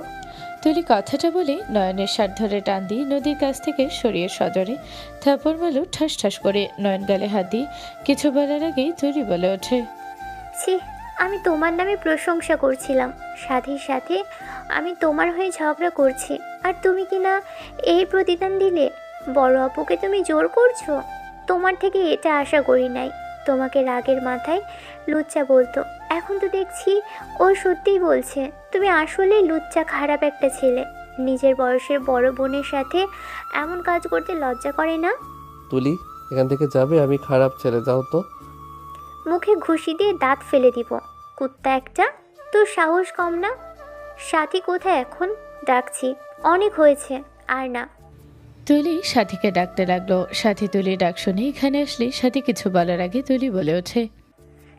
তুলি কথাটা বলে নয়নের শার্ট ধরে টান দিয়ে নদীর কাছ থেকে সরিয়ে সজরে থাপড় মারল ঠাস ঠাস করে। নয়ন গালে হাত দিয়ে কিছু বলার আগেই তুলি বলে ওঠে, ছি, আমি তোমার নামে প্রশংসা করছিলাম। সাথীর সাথে আমি তোমার হয়ে ঝগড়া করছি, আর তুমি কি না এই প্রতিদান দিলে? বড় আপুকে তুমি জোর করছো। তোমার থেকে এটা আশা করি নাই। তোমাকে রাগের মাথায় লুচ্চা বলতো, এখন তো দেখছি ও সত্যিই বলছে। তুমি আসলেই লুচ্চা, খারাপ একটা ছেলে। নিজের বয়সের বড় বোনের সাথে এমন কাজ করতে লজ্জা করে না? তুলি, এখান থেকে যাবে? আমি খারাপ ছেলে, যাও তো। মুখে ঘুষি দিয়ে দাঁত ফেলে দিব। কুত্তা একটা, তোর সাহস কম না? সাথী কোথায় এখন? ডাকছি, অনেক হয়েছে, আর না। তুলি সাথীকে ডাকতে লাগলো। সাথী তুলি ডাক শুনে এখানে আসলে সাথী কিছু বলার আগে তুলি বলে ওঠে,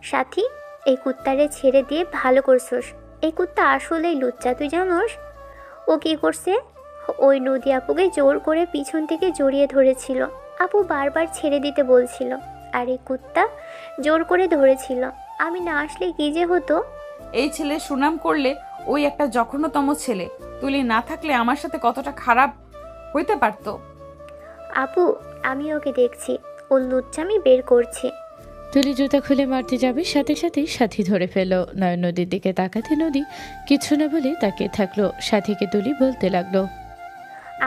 সাথী, এই কুত্তারে ছেড়ে দিয়ে ভালো করছোস। এই কুত্তা আসলেই লুচ্চা, তুই জানোস? ও কি করছে? ওই নদী আপুকে জোর করে পিছন থেকে জড়িয়ে ধরেছিল। আপু বারবার ছেড়ে দিতে বলছিল, আর এই কুত্তা জোর করে ধরেছিল। আমি না আসলে কি যে হতো? এই ছেলে সুনাম করলে ওই একটা জঘন্যতম ছেলে। তুলি না থাকলে আমার সাথে কতটা খারাপ হইতে পারতো। আপু, আমি ওকে দেখছি, ওর লুচ্চামি বের করছি। তুলি জুতা খুলে মারতে যাবে, সাথে সাথেই সাথী ধরে ফেল। নয়ন নদীর দিকে তাকাতে নদী কিছু না বলে তাকিয়ে থাকলো। সাথীকে তুলি বলতে লাগলো,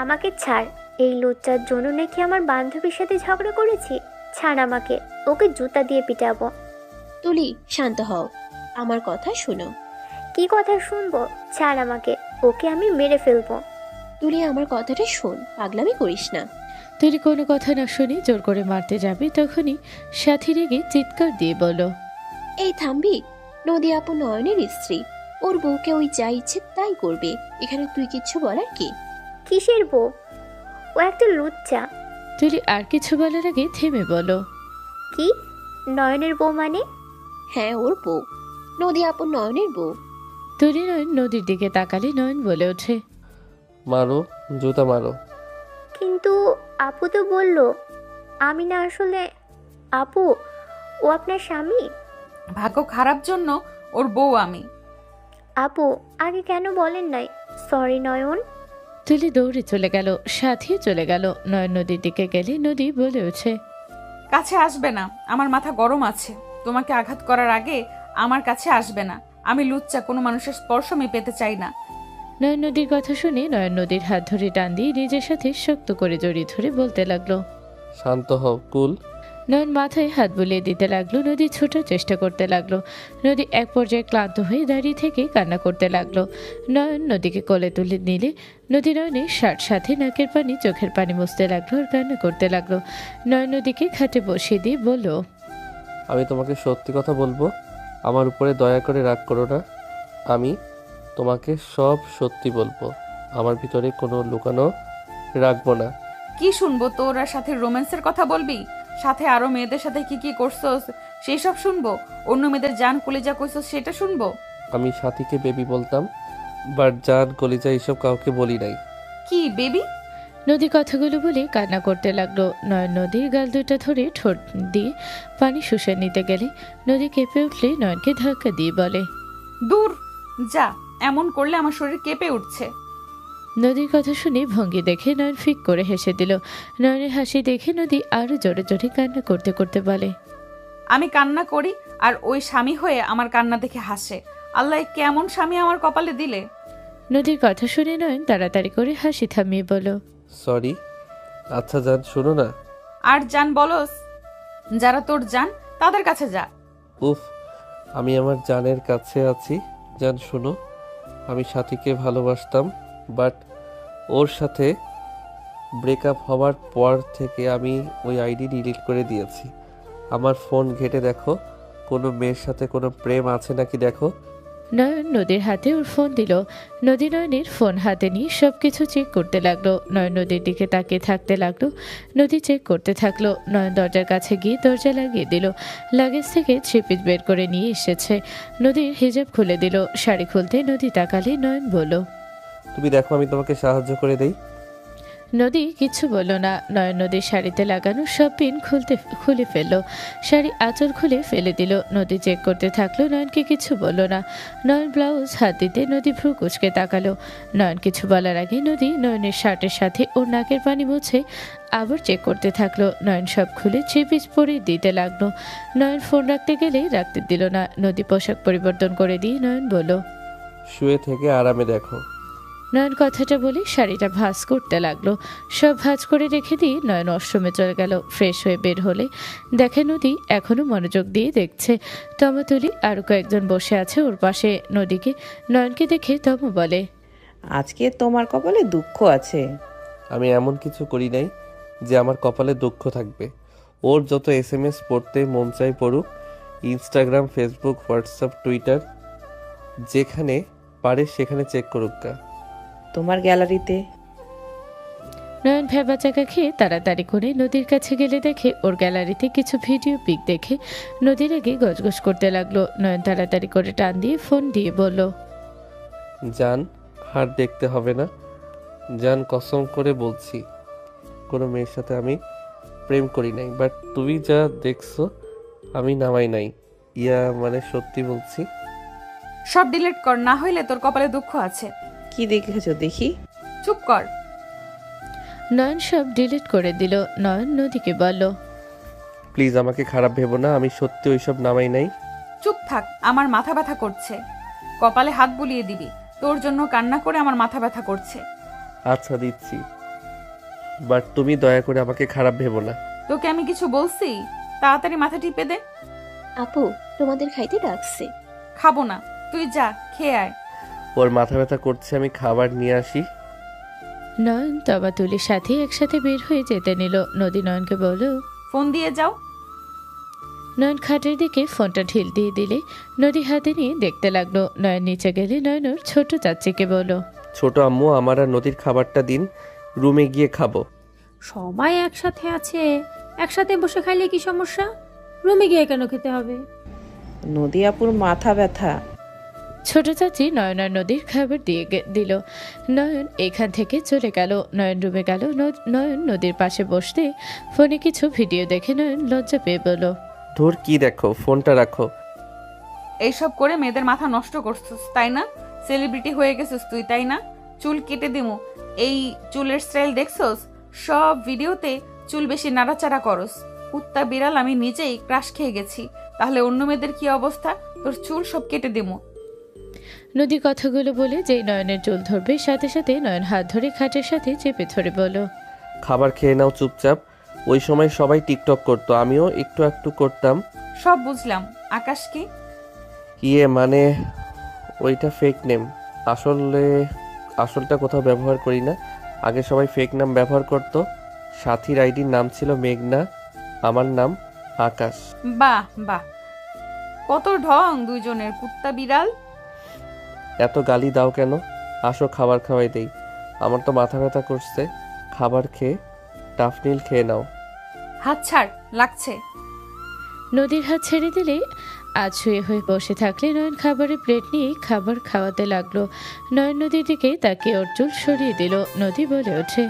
আমাকে ছাড়। এই লুচ্চার জন্য নাকি আমার বান্ধবীর সাথে ঝগড়া করেছি। ছাড় আমাকে, ওকে জুতা দিয়ে পিটাবো। তুলি, শান্ত হও, আমার কথা শোনো। কি কথা শুনবো? ছাড় আমাকে, ওকে আমি মেরে ফেলবো। তুলি, আমার কথাটা শোন, পাগলামি করিস না। তুলি কোনো কথা না শুনে জোর করে মারতে যাবে, তখনই সাথী রেগে চিৎকার দিয়ে বলল, এই থামবি? নদী আপু নয়নের স্ত্রী, ওর বউকে ওই যা ইচ্ছে তাই করবে। এখানে তুই কিচ্ছু বলার কি? কিসের বউ? ও একটা লুচ্চা। তুলি আর কিছু বলার আগে থেমে বলো, কি? নয়নের বউ মানে? হ্যাঁ, ওর বউ, নদী আপু নয়নের বউ। তুলি নয়ন নদীর দিকে তাকালে নয়ন বলে ওঠে, মারো, জুতা মারো। কিন্তু আপু তো বলল আমি না আসলে। আপু, ও আপনার স্বামী? ভাগ্য খারাপ জন্য ওর বউ আমি। আপু, আগে কেন বলেন নাই? সরি নয়ন। তুলি দৌড়ে চলে গেল, সাথে চলে গেল। নয়ন নদীর দিকে গেলে নদী বলে ওঠে, কাছে আসবে না, আমার মাথা গরম আছে। তোমাকে আঘাত করার আগে আমার কাছে আসবে না। আমি লুচ্চা, কোনো মানুষের স্পর্শ আমি পেতে চাই না। নয়ন নদীর কথা শুনে নয়ন নদীর হাত ধরে টান দিয়ে নিজের সাথে শক্ত করে জড়িয়ে ধরে বলতে লাগলো, শান্ত হও, কুল। নয়ন মাথায় হাত বুলিয়ে দিতে লাগলো। নদী ছোটার চেষ্টা করতে লাগলো। নদী এক পর্যায়ে ক্লান্ত হয়ে দাঁড়িয়ে থেকে কান্না করতে লাগলো। নয়ন নদীকে কোলে তুলে নিলে নদী নয়নের সাথে নাকের পানি চোখের পানি মুছতে লাগলো আর কান্না করতে লাগলো। নয়ন নদীকে খাটে বসিয়ে দিয়ে বলল, আমি তোমাকে সত্যি কথা বলবো, আমার উপরে দয়া করে রাগ করো না। আমি তোমাকে সব সত্যি বলবো, আমার ভিতরে কোনো লুকানো রাখবো না। কি শুনবো? তোরা সাথে রোম্যান্সের কথা বলবি? সাথে আরো মেয়েদের সাথে কি কি করছস সেই সব শুনবো? অন্য মেয়েদের জান কলিজা কইছস সেটা শুনবো? আমি সাথীকে বেবি বলতাম, বাট জান কলিজা এসব কাউকে বলি নাই। কি বেবি? নদী কথাগুলো বলে কান্না করতে লাগলো। নয়ন নদীর গাল দুটা ধরে ঠোঁট দিয়ে পানি শুষে নিতে গেলে নদী কেঁপে উঠলে নয়নকে ধাক্কা দিয়ে বলে, দূর যা, এমন করলে আমার শরীর কেঁপে উঠছে। নদীর কথা শুনে ভঙ্গি দেখে নয়ন ফিক করে হেসে দিল। নয়নের হাসি দেখে নদী আরো জোরে জোরে কান্না করতে করতে বলে, আমি কান্না করি আর ওই স্বামী হয়ে আমার কান্না দেখে হাসে। আল্লাহ কেমন স্বামী আমার কপালে দিলে। নদীর কথা শুনে নয়ন তাড়াতাড়ি করে হাসি থামিয়ে বলল, সরি। আচ্ছা জান, শোনো না। আর জান বলস? যারা তোর জান তাদের কাছে যা। উফ, আমি আমার জানের কাছে আছি। জান শোনো, আমি সাথীকে ভালোবাসতাম, বাট ওর সাথে ব্রেকআপ হওয়ার পর থেকে আমি ওই আইডি ডিলিট করে দিয়েছি। আমার ফোন ঘেটে দেখো, কোনো মেয়ের সাথে কোনো প্রেম আছে নাকি দেখো। নয়ন নদীর হাতে ওর ফোন দিল। নদী নয়নের ফোন হাতে নিয়ে সবকিছু চেক করতে লাগলো। নয়ন নদীর দিকে তাকিয়ে থাকতে লাগলো। নদী চেক করতে থাকলো। নয়ন দরজার কাছে গিয়ে দরজা লাগিয়ে দিল। লাগেজ থেকে 3 পিস বের করে নিয়ে এসেছে। নদীর হিজাব খুলে দিল। শাড়ি খুলতে নদী তাকালে নয়ন বলল, তুমি দেখো আমি তোমাকে সাহায্য করে দেই। নদী কিছু বলল না। নয়ন নদীর শাড়িতে লাগানো সব পিন খুলে ফেললো। শাড়ি আঁচল খুলে ফেলে দিল। নদী চেক করতে থাকলো। নয়নকে কিছু বলল না। নয়ন ব্লাউজ হাত দিতে নদী ভ্রু কুচকে তাকালো। নয়ন কিছু বলার আগে নদী নয়নের শার্টের সাথে ওর নাকের পানি মুছে আবার চেক করতে থাকলো। নয়ন সব খুলে 3 পিস পরে দিতে লাগলো। নয়ন ফোন রাখতে গেলে রাখতে দিল না। নদী পোশাক পরিবর্তন করে দিয়ে নয়ন বলল, শুয়ে থেকে আরামে দেখো। নয়ন কথাটা বলে শাড়িটা ভাঁজ করতে লাগলো। সব ভাঁজ করে রেখে দিয়ে নয়ন ওয়াশরুমে চলে গেল। ফ্রেশ হয়ে বের হলে দেখে নদী এখনো মনোযোগ দিয়ে দেখছে। তমা তুলি আরো কয়েকজন বসে আছে ওর পাশে। নয়নকে দেখে তমা বলে, আজকে তোমার কপালে দুঃখ আছে। আমি এমন কিছু করি নাই যে আমার কপালে দুঃখ থাকবে। ওর যত SMS পড়তে মন চাই পড়ুক। ইনস্টাগ্রাম, ফেসবুক, হোয়াটসঅ্যাপ, টুইটার, যেখানে পারে সেখানে চেক করুক গা। তোমার গ্যালারিতে। নয়ন ভেবা চাকা খেয়ে তাড়াতাড়ি করে নদীর কাছে গেলে দেখে ওর গ্যালারিতে কিছু ভিডিও পিক দেখে নদীর আগে গজগজ করতে লাগলো। নয়ন তাড়াতাড়ি করে টান দিয়ে ফোন দিয়ে বলল, জান, আর দেখতে হবে না। জান, কসম করে বলছি কোনো মেয়ের সাথে আমি প্রেম করি নাই, বাট তুমি যা দেখছো আমি নামাই নাই। মানে সত্যি বলছি। সব ডিলিট কর, না হইলে তোর কপালে দুঃখ আছে। কি দেখেছো দেখি? চুপ কর। নয়ন সব ডিলিট করে দিল। নয়ন নদীকে বলল, প্লিজ আমাকে খারাপ ভেবো না, আমি সত্যি ওইসব নামাই নাই। চুপ থাক, আমার মাথা ব্যথা করছে। কপালে হাত বুলিয়ে দিবি। তোর জন্য কান্না করে আমার মাথা ব্যথা করছে। আচ্ছা দিচ্ছি, বাট তুমি দয়া করে আমাকে খারাপ ভেবো না। তোকে আমি কিছু বলছি? তাড়াতাড়ি মাথা টিপে দে। আপু, তোমাদের খাইতে ডাকছে। খাবো না, তুই যা খেয়ে আয়। ওর মাথা ব্যথা করছে, আমি খাবার নিয়ে আসি। নয়ন তবা তুলির সাথে একসাথে বের হয়ে যেতে নিল। নদী নয়নকে বলল, ফোন দিয়ে যাও। নয়ন খাটের দিকে ফোনটা ঢিল দিয়ে দিলে নদী হাতে নিয়ে দেখতে লাগলো। নয়ন নিচে গেলে নয়ন ওর ছোট চাচিকে বলল, ছোট আম্মু, আমার আর নদীর খাবারটা দিন, রুমে গিয়ে খাবো। সবাই একসাথে আছে, একসাথে বসে খাইলে কি সমস্যা? রুমে গিয়ে কেন খেতে হবে? নদী আপুর মাথা ব্যথা। ছোট চাচি নয়ন আর নদীর খাবার দিয়ে দিল। নয়ন এখান থেকে চলে গেল। নয়ন রুমে গেল। নয়ন নদীর পাশে বসতে ফোনে কিছু ভিডিও দেখে নয়ন লজ্জা পেয়ে বলল, ধুর, কি দেখো, ফোনটা রাখো। এইসব করে মেয়েদের মাথা নষ্ট করছিস তাই না? সেলিব্রিটি হয়ে গেছিস তুই তাই না? চুল কেটে দিমু। এই চুলের স্টাইল দেখছস? সব ভিডিওতে চুল বেশি নাড়াচাড়া করস। কুত্তা বিড়াল আমি নিজেই ক্রাশ খেয়ে গেছি, তাহলে অন্য মেয়েদের কি অবস্থা? তোর চুল সব কেটে দিমু। নদী কথাগুলো বলে যেই নয়নের চুল ধরবে সাথে সাথে নয়ন হাত ধরে খাটের সাথে চেপে ধরে বলল, খাবার খেয়ে নাও চুপচাপ। ওই সময় সবাই টিকটক করতো, আমিও একটু একটু করতাম। সব বুঝলাম। আকাশ কি? মানে ওইটা ফেক নেম। আসলটা কোথাও ব্যবহার করি না। আগে সবাই ফেক নাম ব্যবহার করত। সাথীর আইডির নাম ছিল মেঘনা, আমার নাম আকাশ। বাহ বাহ, কত ঢং দুইজনের। কুত্তা বিড়াল। এত গালি দাও কেন? আসো খাবার খাওয়াই দেই। আমার তো মাথা ব্যথা করছে। খাবার খেয়ে টাফনিল খেয়ে নাও। হাত ছাড়, লাগছে। নদীর হাত ছেড়ে দিলে আছুয়ে হয়ে বসে থাকলে নয়ন খাবারের প্লেট নিয়ে খাবার খাওয়াতে লাগলো। নয়ন নদীর দিকে তাকে ওর চুল সরিয়ে দিল। নদী বলে ওঠে,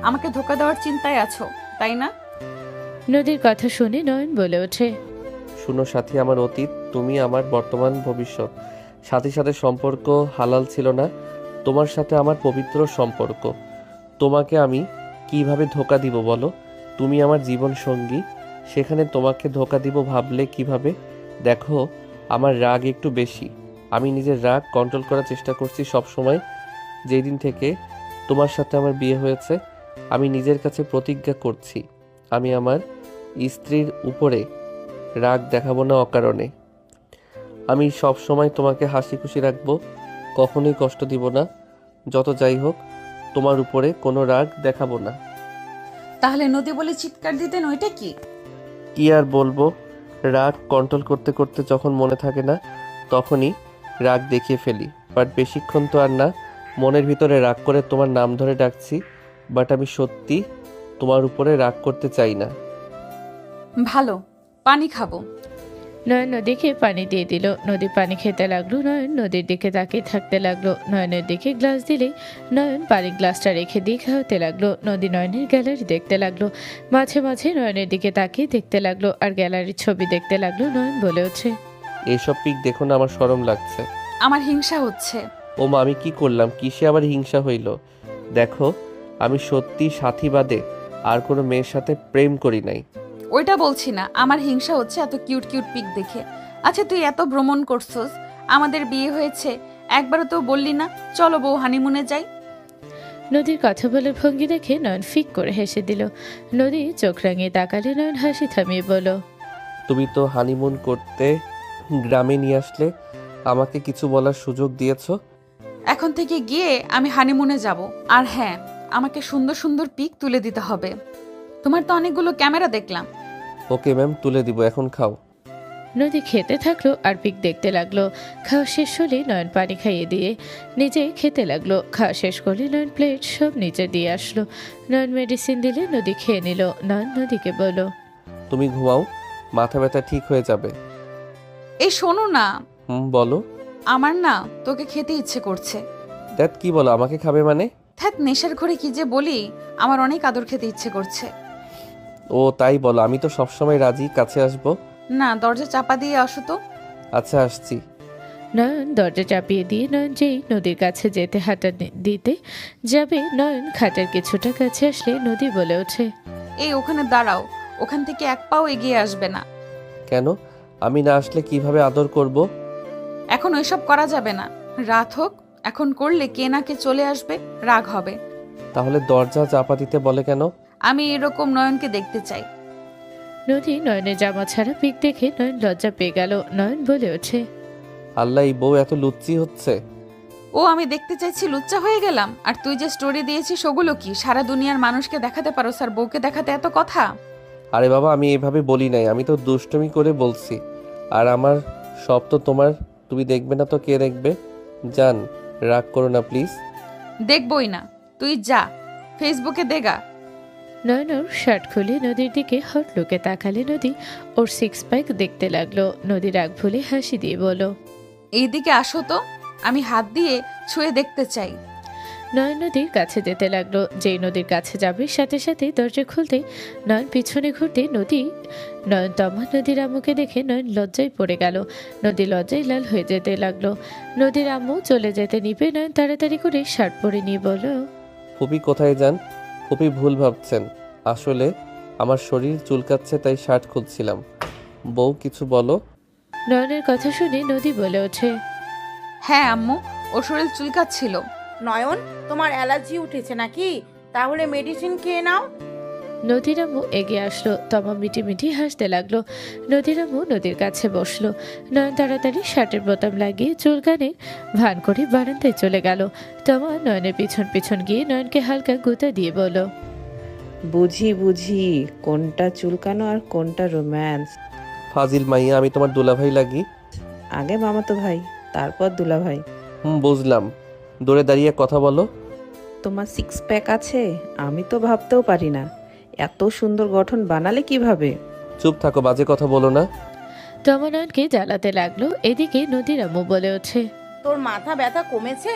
আমাকে ধোকা দেওয়ার চিন্তায় আছো তাই না? নদীর কথা শুনে নয়ন বলে ওঠে, শুনো সাথী, আমার অতীত, তুমি আমার বর্তমান, ভবিষ্যৎ। সাথীর সাথে সম্পর্ক হালাল ছিল না। তোমার সাথে আমার পবিত্র সম্পর্ক। তোমাকে আমি কিভাবে ধোকা দিব বলো? তুমি আমার জীবন সঙ্গী, সেখানে তোমাকে ধোকা দিব ভাবলে কিভাবে? দেখো, আমার রাগ একটু বেশি। আমি নিজের রাগ কন্ট্রোল করার চেষ্টা করছি সব সময়। যেই দিন থেকে তোমার সাথে আমার বিয়ে হয়েছে, আমি নিজের কাছে প্রতিজ্ঞা করছি আমি আমার স্ত্রীর উপরে রাগ দেখাবো না অকারণে। আমি সব সময় তোমাকে হাসি খুশি রাখবো, কখনোই কষ্ট দিব না। যত যাই হোক, তোমার উপরে কোনো রাগ দেখাবো না। তাহলে নদী বলে চিৎকার দিতেন, ওইটা কি? কি আর বলবো, রাগ কন্ট্রোল করতে করতে যখন মনে থাকে না তখনই রাগ দেখিয়ে ফেলি। বাট বেশিক্ষণ তো আর না। মনের ভিতরে রাগ করে তোমার নাম ধরে ডাকছি, বাট আমি সত্যি তোমার উপরে রাগ করতে চাই না। ভালো, পানি খাবো। নয়ন নদীকে পানি দিয়ে দিল। নদী পানি খেতে লাগলো। নয়ন নদীর দিকে তাকিয়ে থাকতে লাগলো। নয়নের দিকে গ্লাস দিলে নয়ন পানির গ্লাসটা রেখে দিয়ে খাওয়াতে লাগলো। নদী নয়নের গ্যালারি দেখতে লাগলো। মাঝে মাঝে নয়নের দিকে তাকিয়ে দেখতে লাগলো আর গ্যালারির ছবি দেখতে লাগলো। নয়ন বলে ওঠে, এইসব পিক দেখো না, আমার শরম লাগছে। আমার হিংসা হচ্ছে। ও মা, আমি কি করলাম? কিসে আবার হিংসা হইল? দেখো, আমি সত্যি সাথী বাদে আর কোনো মেয়ের সাথে প্রেম করি নাই। ওইটা বলছি না, আমার হিংসা হচ্ছে এত কিউট কিউট পিক দেখে। আচ্ছা, তুই এত ভ্রমণ করছস, আমাদের বিয়ে হয়েছে, একবারও তো বললি না চলো বউ হানিমুনে যাই? নদীর কথা বলার ভঙ্গি দেখে নয়ন ফিক করে হেসে দিল। নদী চোখ রাঙিয়ে তাকালে নয়ন হাসি থামিয়ে বলল, তুমি তো হানিমুন করতে গ্রামে নিয়ে আসলে, আমাকে কিছু বলার সুযোগ দিয়েছো। এখন থেকে গিয়ে আমি হানিমুনে যাব। আর হ্যাঁ, আমাকে সুন্দর সুন্দর পিক তুলে দিতে হবে। তোমার তো অনেকগুলো ক্যামেরা দেখলাম। ওকে ম্যাম, তুলে দিব, এখন খাও। নদী খেতে থাকলো আর পিক দেখতে লাগলো। খাওয়া শেষ হলে নয়ন পানি খাইয়ে দিয়ে নিজে খেতে লাগলো। খাওয়া শেষ করলে নয়ন প্লেট সব নিচে দিয়ে আসলো। নয়ন মেডিসিন দিলে নদী খেয়ে নিল। নয়ন নদীকে বলল, তুমি ঘুমাও, মাথা ব্যথা ঠিক হয়ে যাবে। এই শোনো না। বলো। আমার না তোকে খেতে ইচ্ছে করছে। দ্যাট কি বলো, আমাকে খাবে মানে? ধ্যাত, নেশার ঘরে কি যে বলি, আমার অনেক আদর খেতে ইচ্ছে করছে। ও তাই বলো, আমি তো সবসময় রাজি, কাছে আসবো। না, দরজা চাপা দিয়ে আসো তো। আচ্ছা, আসছি। নয়ন দরজা চাপিয়ে দিয়ে নয়ন যেই নদীর কাছে যেতে হাঁটা দিতে যাবে, নয়ন খাটের কিছুটা কাছে আসলে নদী বলে ওঠে, এই ওখানে দাঁড়াও, ওখান থেকে এক পাও এগিয়ে আসবে না। কেন? আমি না আসলে কিভাবে আদর করব? এখন ওইসব করা যাবে না, রাত হোক। এখন করলে কে না কে চলে আসবে, রাগ হবে। তাহলে দরজা চাপা দিতে বলে কেন? আমি এরকম নয়নকে দেখতে চাই। নদী নয়নের জামা ছাড়া পিক দেখে নয়ন লজ্জা পেয়ে গেল। নয়ন বলে ওঠে, আল্লাহ, এই বউ এত লুচ্চি হচ্ছে। ও আমি দেখতে চাইছি, লুচ্চা হয়ে গেলাম? আর তুই যে স্টোরি দিয়েছিস ওগুলো কি সারা দুনিয়ার মানুষকে দেখাতে পারো, স্যার বউকে দেখাতে এত কথা? আরে বাবা, আমি এভাবে বলি নাই, আমি তো দুষ্টুমি করে বলছি। আর আমার সব তো তোমার, তুমি দেখবে না তো কে দেখবে? জান, রাগ করো না প্লিজ। দেখবই না, তুই যা, ফেসবুকে দেগা। নয়ন ওর শার্ট খুলে নদীর দিকে হট লুকে তাকালে নদী ওর সিক্স প্যাক দেখতে লাগলো। নদী রাগ ভুলে হাসি দিয়ে বলল, এইদিকে আসো তো, আমি হাত দিয়ে ছুঁয়ে দেখতে চাই। নয়ন নদীর কাছে যেতে লাগলো। যেই নদীর কাছে যাবে সাথে সাথে দরজা খুলতে নয়ন পিছনে ঘুরতে নয়ন তমা নদীর আম্মুকে দেখে নয়ন লজ্জায় পড়ে গেল। নদী লজ্জায় লাল হয়ে যেতে লাগলো। নদীর আম্মু চলে যেতে নিবে নয়ন তাড়াতাড়ি করে শার্ট পরে নিয়ে বলল, ফুপি কোথায় যান? ফুপি ভুল ভাবছেন, আসলে আমার শরীর চুলকাচ্ছে তাই শার্ট খুলছিলাম। বউ কিছু বলো। নয়নের কথা শুনে নদী বলে ওঠে, হ্যাঁ আম্মু, ওর শরীর চুলকাচ্ছিল। নয়ন, তোমার অ্যালার্জি উঠেছে নাকি? তাহলে মেডিসিন খেয়ে নাও। নদীর আম্মু এগিয়ে আসলো। তমা মিটি হাসতে লাগলো। নদীর আম্মু নদীর কাছে বসলো। নয়ন তাড়াতাড়ি শার্টের বোতাম লাগিয়ে চুলকানে ভান করে বারান্দায় চলে গেল। তমা নয়নের পিছন পিছন গিয়ে নয়নকে হালকা গুঁতা দিয়ে বলল, বুঝি কোনটা চুলকানো আর কোনটা রোম্যান্স। ফাজিল মাইয়া, আমি তোমার দুলাভাই লাগি? আগে মামাতো ভাই, তারপর দুলাভাই। বুঝলাম। দূরে দাঁড়িয়ে কথা বলো। তোমার সিক্স প্যাক আছে? আমি তো ভাবতেও পারি না, এত সুন্দর গঠন বানালে কিভাবে? চুপ থাকো, বাজে কথা বলো না। তমা নয়নকে জ্বালাতে লাগলো। এদিকে নদীর আম্মু বলে ওঠে, তোর মাথা ব্যথা কমেছে?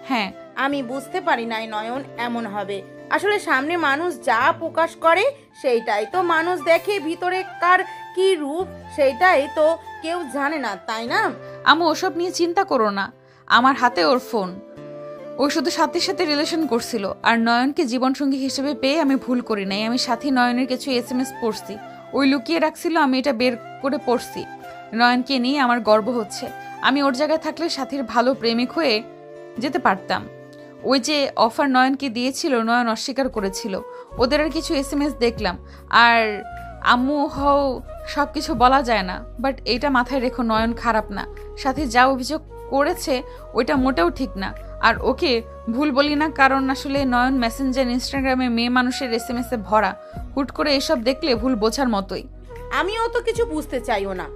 হ্যাঁ। আমি বুঝতে পারি নাই নয়ন এমন হবে। আসলে সামনে মানুষ যা প্রকাশ করে সেইটাই তো মানুষ দেখে, ভিতরে কার কি রূপ সেইটাই তো কেউ জানে না, তাই না? আম্মু ওসব নিয়ে চিন্তা করো না, আমার হাতে ওর ফোন। ও শুধু সাথীর সাথে রিলেশন করছিল, আর নয়নকে জীবনসঙ্গী হিসেবে পেয়ে আমি ভুল করি নাই। আমি সাথী নয়নের কিছু SMS পড়ছি, ওই লুকিয়ে রাখছিল, আমি এটা বের করে পড়ছি। নয়নকে নিয়ে আমার গর্ব হচ্ছে। আমি ওর জায়গায় থাকলে সাথীর ভালো প্রেমিক হয়ে যেতে পারতাম। ওই যে অফার নয়নকে দিয়েছিল, নয়ন অস্বীকার করেছিল। ওদের আর কিছু SMS দেখলাম। আর আম্মু হও, সব কিছু বলা যায় না, বাট এটা মাথায় রেখো, নয়ন খারাপ না। সাথে যা অভিযোগ করেছে ওইটা মোটেও ঠিক না। আর ওকে ভুল বলি না, কারণ আসলে নয়ন মেসেঞ্জার, ইনস্টাগ্রামে মেয়ে মানুষের SMS-এ ভরা। হুট করে এসব দেখলে ভুল বোঝার মতোই। আমিও তো কিছু বুঝতে চাইও না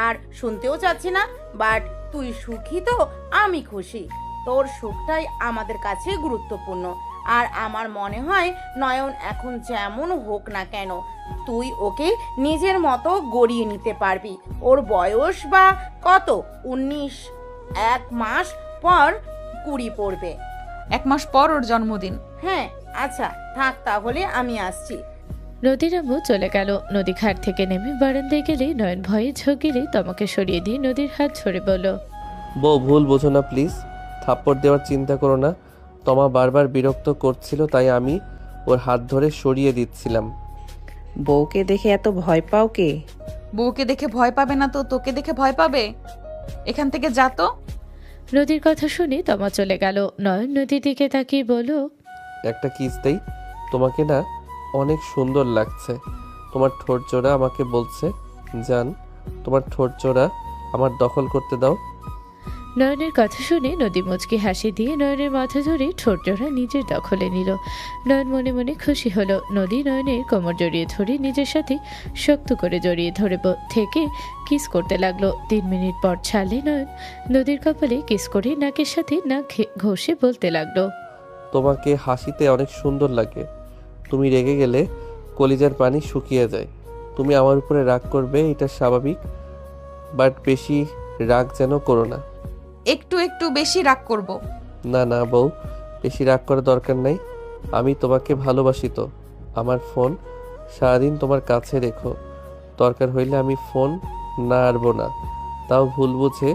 আর শুনতেও চাচ্ছি না, বাট তুই সুখী তো আমি খুশি। তোর সুখটাই আমাদের কাছে গুরুত্বপূর্ণ। আর আমার মনে হয় নয়ন এখন যেমন হোক না কেন, তুই ওকে নিজের মতো গড়িয়ে নিতে পারবি। ওর বয়স বা কত? 19। 1 মাস পর 20 পড়বে। 1 মাস পর ওর জন্মদিন। হ্যাঁ, আচ্ছা থাক, তাহলে আমি আসছি। নদীর আম্মু চলে গেল। নদী ঘাট থেকে নেমে বারান্দায় গেলে নয়ন ভয়ে ঝকিলে তমাকে সরিয়ে দিয়ে নদীর হাত ছড়ে বলল, বউ ভুল বোঝো না প্লিজ, থাপ্পড় দেওয়ার চিন্তা করো না। তমা বারবার বিরক্ত করছিল তাই আমি ওর হাত ধরে সরিয়ে দিচ্ছিলাম। বউকে দেখে এত ভয় পাও কে? বউকে দেখে ভয় পাবে না তো তোকে দেখে ভয় পাবে? এখান থেকে যা তো। নদীর কথা শুনে তমা চলে গেল। নয়ন নদীর দিকে তাকিয়ে বলল, একটা কিস দেই? তোমাকে না অনেক সুন্দর লাগছে। তোমার ঠোঁট জোড়া আমাকে বলছে, জান তোমার ঠোঁট জোড়া আমার দখল করতে দাও। নয়নের কথা শুনে নদী মুচকি হাসি দিয়ে নয়নের মাথা ধরে ঠোঁট জোড়া নিজের দখলে নিল। নয়ন মনে মনে খুশি হলো। নদী নয়নের কোমর জড়িয়ে ধরে নিজের সাথে শক্ত করে জড়িয়ে ধরে থেকে কিস করতে লাগলো। 3 মিনিট পর ছাড়লে নয়ন নদীর কপালে কিস করে নাকের সাথে নাক ঘষে বলতে লাগলো, তোমাকে হাসিতে অনেক সুন্দর লাগে। তুমি রেগে গেলে কলিজার পানি শুকিয়ে যায়। তুমি আমার উপরে রাগ করবে, এটা স্বাভাবিক, বাট বেশি রাগ যেন করো না। একটু বেশি রাগ করব না না বউ, বেশি রাগ করার দরকার নাই। আমি তোমাকে ভালোবাসি তো। আমার ফোন সারাদিন তোমার কাছে রেখো, দরকার হইলে আমি ফোন না আরবো না। তাও ভুল বুঝে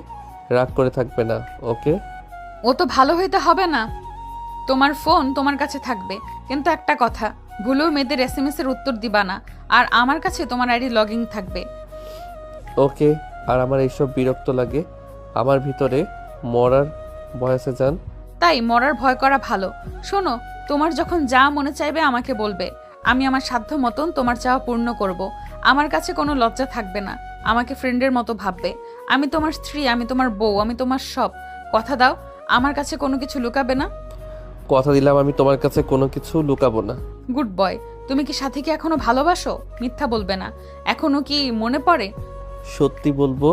রাগ করে থাকবে না, ওকে? ও তো ভালো হইতে হবে না। তোমার ফোন তোমার কাছে থাকবে, কিন্তু একটা কথা, ভুলেও মেয়েদের SMS-এর উত্তর দিবা না। আর আমার কাছে তোমার আইডি লগইন থাকবে, ওকে? আর আমার এইসব বিরক্ত লাগে। আমার ভিতরে মরার বয়সে যান। তাই মরার ভয় করা ভালো। শোনো, তোমার যখন যা মনে চাইবে আমাকে বলবে, আমি আমার সাধ্য মতন তোমার চাওয়া পূর্ণ করব। আমার কাছে কোনো লজ্জা থাকবে না, আমাকে ফ্রেন্ডের মতো ভাববে। আমি তোমার স্ত্রী, আমি তোমার বউ, আমি তোমার সব। কথা দাও, আমার কাছে কোনো কিছু লুকাবে না। কথা দিলাম আমি তোমার কাছে কোনো কিছু লুকাবো না। Good boy. তুমি কি সাথীকে এখনো ভালোবাসো? মিথ্যা বলবে না। এখনো কি মনে পড়ে? সত্যি বলবো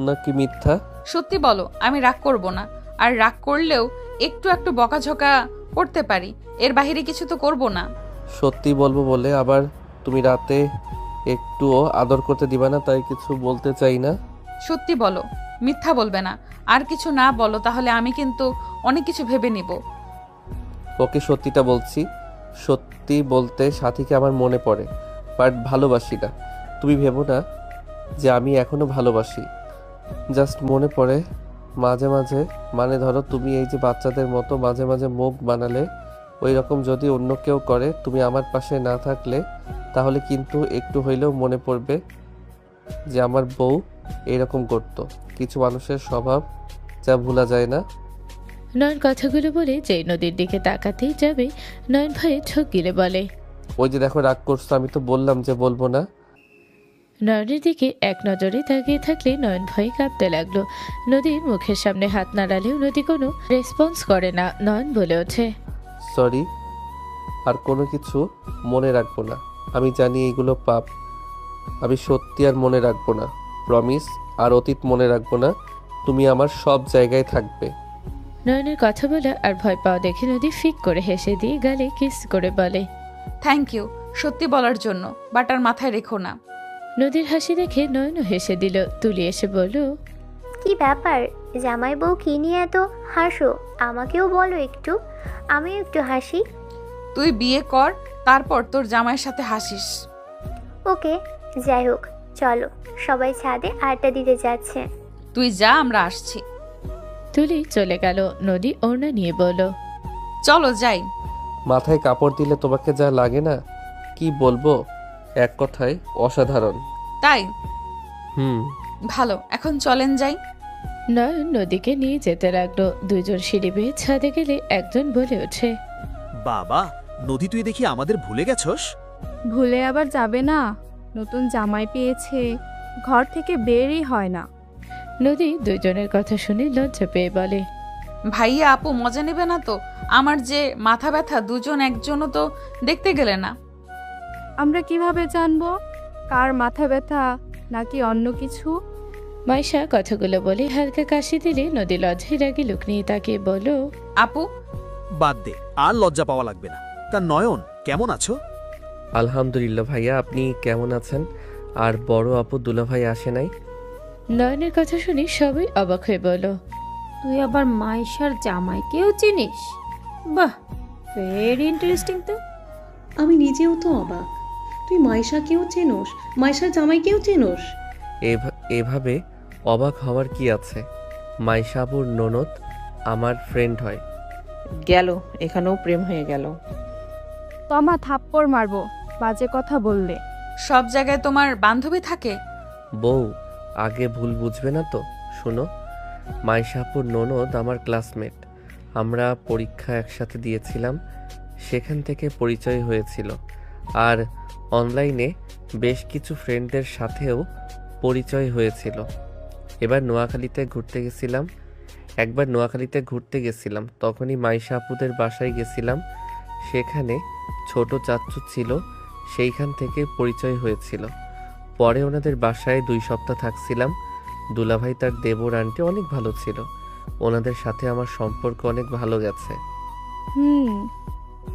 নাকি মিথ্যা? সত্যি বলো, আমি রাগ করব না। আর রাগ করলেও একটু বকাঝকা করতে পারি, এর বাইরে কিছু তো করব না। সত্যি বলবো বলে আবার তুমি রাতে একটুও আদর করতে দিবা না, তাই কিছু বলতে চাই না। সত্যি বলো, মিথ্যা বলবে না। আর কিছু না বলো তাহলে আমি কিন্তু অনেক কিছু ভেবে নিব। ওকে, সত্যিটা বলছি। সত্যি বলতে সাথীকে আমার মনে পড়ে, বাট ভালোবাসি না। তুমি ভেবো না যে আমি এখনো ভালোবাসি, জাস্ট মনে পড়ে মাঝে মাঝে। মানে ধরো তুমি এই যে বাচ্চাদের মতো মাঝে মাঝে মুখ বানালে, ওই রকম যদি অন্য কেউ করে, তুমি আমার পাশে না থাকলে, তাহলে কিন্তু একটু হইলেও মনে পড়বে যে আমার বউ এরকম করতো। কিছু মানুষের স্বভাব যা ভোলা যায় না। নয়ন কথাগুলো বলে যেই নদীর দিকে তাকাতেই যাবে, নয়ন ভয়ে ঠোক গিলে বলে, ওই যে দেখো রাগ করছো, আমি তো বললাম যে বলবো না। নয়নের দিকে এক নজরে তাকিয়ে থাকলে নয়ন ভয়ে কাঁপতে লাগলো। নদীর মুখের সামনে হাত নাড়ালেও নদী কোনো রেসপন্স করে না। নয়ন বলে ওঠে, সরি, আর কোনো কিছু মনে রাখবো না। আমি জানি এইগুলো পাপ, আমি সত্যি আর মনে রাখবো না, প্রমিস। আর অতীত মনে রাখবো না, তুমি আমার সব জায়গায় থাকবে। নয়নের কথা বলা আর ভয় পাওয়া দেখে নদী ফিক করে হেসে দিয়ে গালে কিস করে বলে, থ্যাংক ইউ সত্যি বলার জন্য, বাট আর মাথায় রেখো না। নদীর হাসি দেখে নয়নও হেসে দিল। তুলি এসে বলল, কি ব্যাপার জামাই বউ কি নিয়ে এত হাসো? আমাকেও বলো একটু, আমিও একটু হাসি। তুই বিয়ে কর, তারপর তোর জামাইয়ের সাথে হাসিস। ওকে, যাই হোক চলো, সবাই ছাদে আড্ডা দিতে যাচ্ছে। তুই যা, আমরা আসছি। তুলি চলে গেল। নদী ওড়না নিয়ে বলল, চলো যাই। মাথায় কাপড় দিলে তোমাকে যা লাগে না, কি বলবো, এক কথায় অসাধারণ। তাই? হুম। ভালো, এখন চলেন যাই। নয়ন নদীকে নিয়ে যেতে লাগলো। দুজন সিঁড়ি বেয়ে ছাদে গেলে একজন বলে ওঠে, বাবা, নদী তুই দেখি আমাদের ভুলে গেছস? ভুলে আবার যাবে না, নতুন জামাই পেয়েছে, ঘর থেকে বেরই হয় না। নদী দুজনের কথা শুনে লজ্জা পেয়ে বলে, ভাইয়া আপু মজা নেবে না তো? আমার যে মাথা ব্যথা, দুজন একজনও তো দেখতে গেলে না। আমরা কিভাবে জানবো কার মাথা ব্যথা নাকি অন্য কিছু? মাইশা কথাগুলো বলে হালকা কাশি দিলে নদী লজ্জায় রাগি লুক নিয়ে তাকে বলো, আপু বাদ দে, আর লজ্জা পাওয়া লাগবে না। তা নয়ন, কেমন আছো? আলহামদুলিল্লাহ ভাইয়া, আপনি কেমন আছেন? আর বড় আপু দুলাভাই আসে নাই? নয়নের কথা শুনে সবাই অবাক হয়ে বলল, তুই আবার মাইশার জামাইকেও চিনিস? বাহ, ভেরি ইন্টারেস্টিং তো। আমি নিজেও তো অবাক, তুই মাইশাকেও চেনোস, মাইশার জামাইকেও চেনোস? এভাবে অবাক হওয়ার কি আছে? মাইশা আপুর ননদ আমার ফ্রেন্ড হয়। গেল, এখানেও প্রেম হয়ে গেল। তমা থাপ্পড় মারবো বাজে কথা বললে। সব জায়গায় তোমার বান্ধবী থাকে? বউ, আগে ভুল বুঝবে না তো। শোনো, মাইশা আপুর ননদ আমার ক্লাসমেট, আমরা পরীক্ষা একসাথে দিয়েছিলাম, সেখান থেকে পরিচয় হয়েছিল। আর অনলাইনে বেশ কিছু ফ্রেন্ডদের সাথেও পরিচয় হয়েছিল। একবার নোয়াখালীতে ঘুরতে গেছিলাম, তখনই মাইশা আপুদের বাসায় গেছিলাম। সেখানে ছোট চাচ্চু ছিল, সেইখান থেকে পরিচয় হয়েছিল। পরে ওনাদের বাসায় 2 সপ্তাহ থাকছিলাম। দুলাভাই তার দেবর আন্টি অনেক ভালো ছিল, ওনাদের সাথে আমার সম্পর্ক অনেক ভালো গেছে।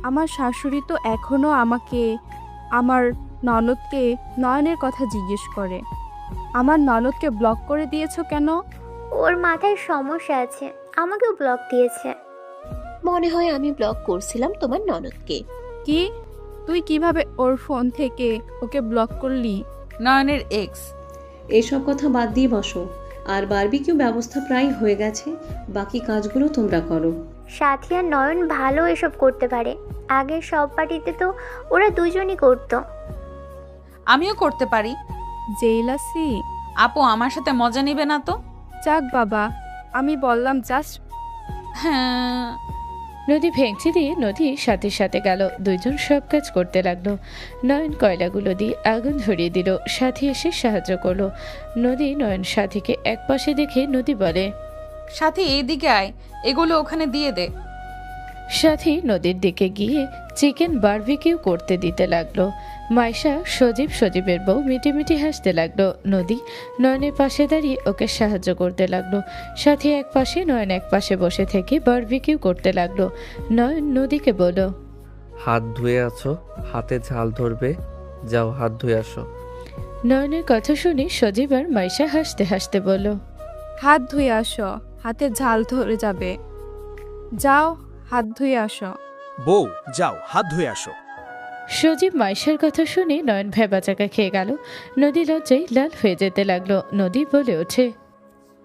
আমার শাশুড়ি তো এখনো আমাকে, আমার ননদকে নয়নের কথা জিজ্ঞেস করে। আমার ননদকে ব্লক করে দিয়েছো কেন? ওর মাথায় সমস্যা আছে, আমাকেও ব্লক দিয়েছে। মনে হয় আমি ব্লক করছিলাম তোমার ননদকে। কি? তুই কিভাবে ওর ফোন থেকে ওকে ব্লক করলি? নয়নের এক্স। এসব কথা বাদ দিয়ে বসো, আর বারবিকিউ ব্যবস্থা প্রায় হয়ে গেছে, বাকি কাজগুলো তোমরা করো। সাথী আর নয়ন ভালো এসব করতে পারে, আগের সব পার্টিতে তো ওরা দুজনই করতো। আমিও করতে পারি। জেলাসি? আপু আমার সাথে মজা নিবে না তো? যাক বাবা, আমি বললাম জাস্ট। হ্যাঁ। নদী ভেঙচি দিয়ে নদীর সাথে সাথে গেল। দুইজন সব কাজ করতে লাগলো। নয়ন কয়লাগুলো দিয়ে আগুন ধরিয়ে দিল, সাথী এসে সাহায্য করলো। নদী নয়ন সাথীকে এক পাশে দেখে নদী বলে, সাথী এইদিকে আয়, এগুলো ওখানে দিয়ে দে। সাথী নদীর দিকে গিয়ে চিকেন বারবিকিউ করতে দিতে লাগলো। মাইশা সজীবের বউ মিটিমিটি হাসতে লাগলো। নদী নয়নের পাশে দাঁড়িয়ে ওকে সাহায্য করতে লাগলো। সাথী এক পাশে, নয়ন এক পাশে বসে থেকে বারবিকিউ করতে লাগলো। নয়ন নদীকে বলল, হাত ধুয়ে আছো, হাতে ঝাল ধরবে, যাও হাত ধুয়ে আসো। নয়নের কথা শুনে সজীব আর মাইশা হাসতে হাসতে বলল, হাত ধুয়ে আসো, হাতে ঝাল ধরে যাবে। যাও হাত ধুয়ে আসো। বউ যাও হাত ধুয়ে আসো। সজীব মাইশার কথা শুনে নয়ন ভেবাচাকা খেয়ে গেল। নদী লজ্জায় লাল হয়ে যেতে লাগলো। নদী বলে ওঠে,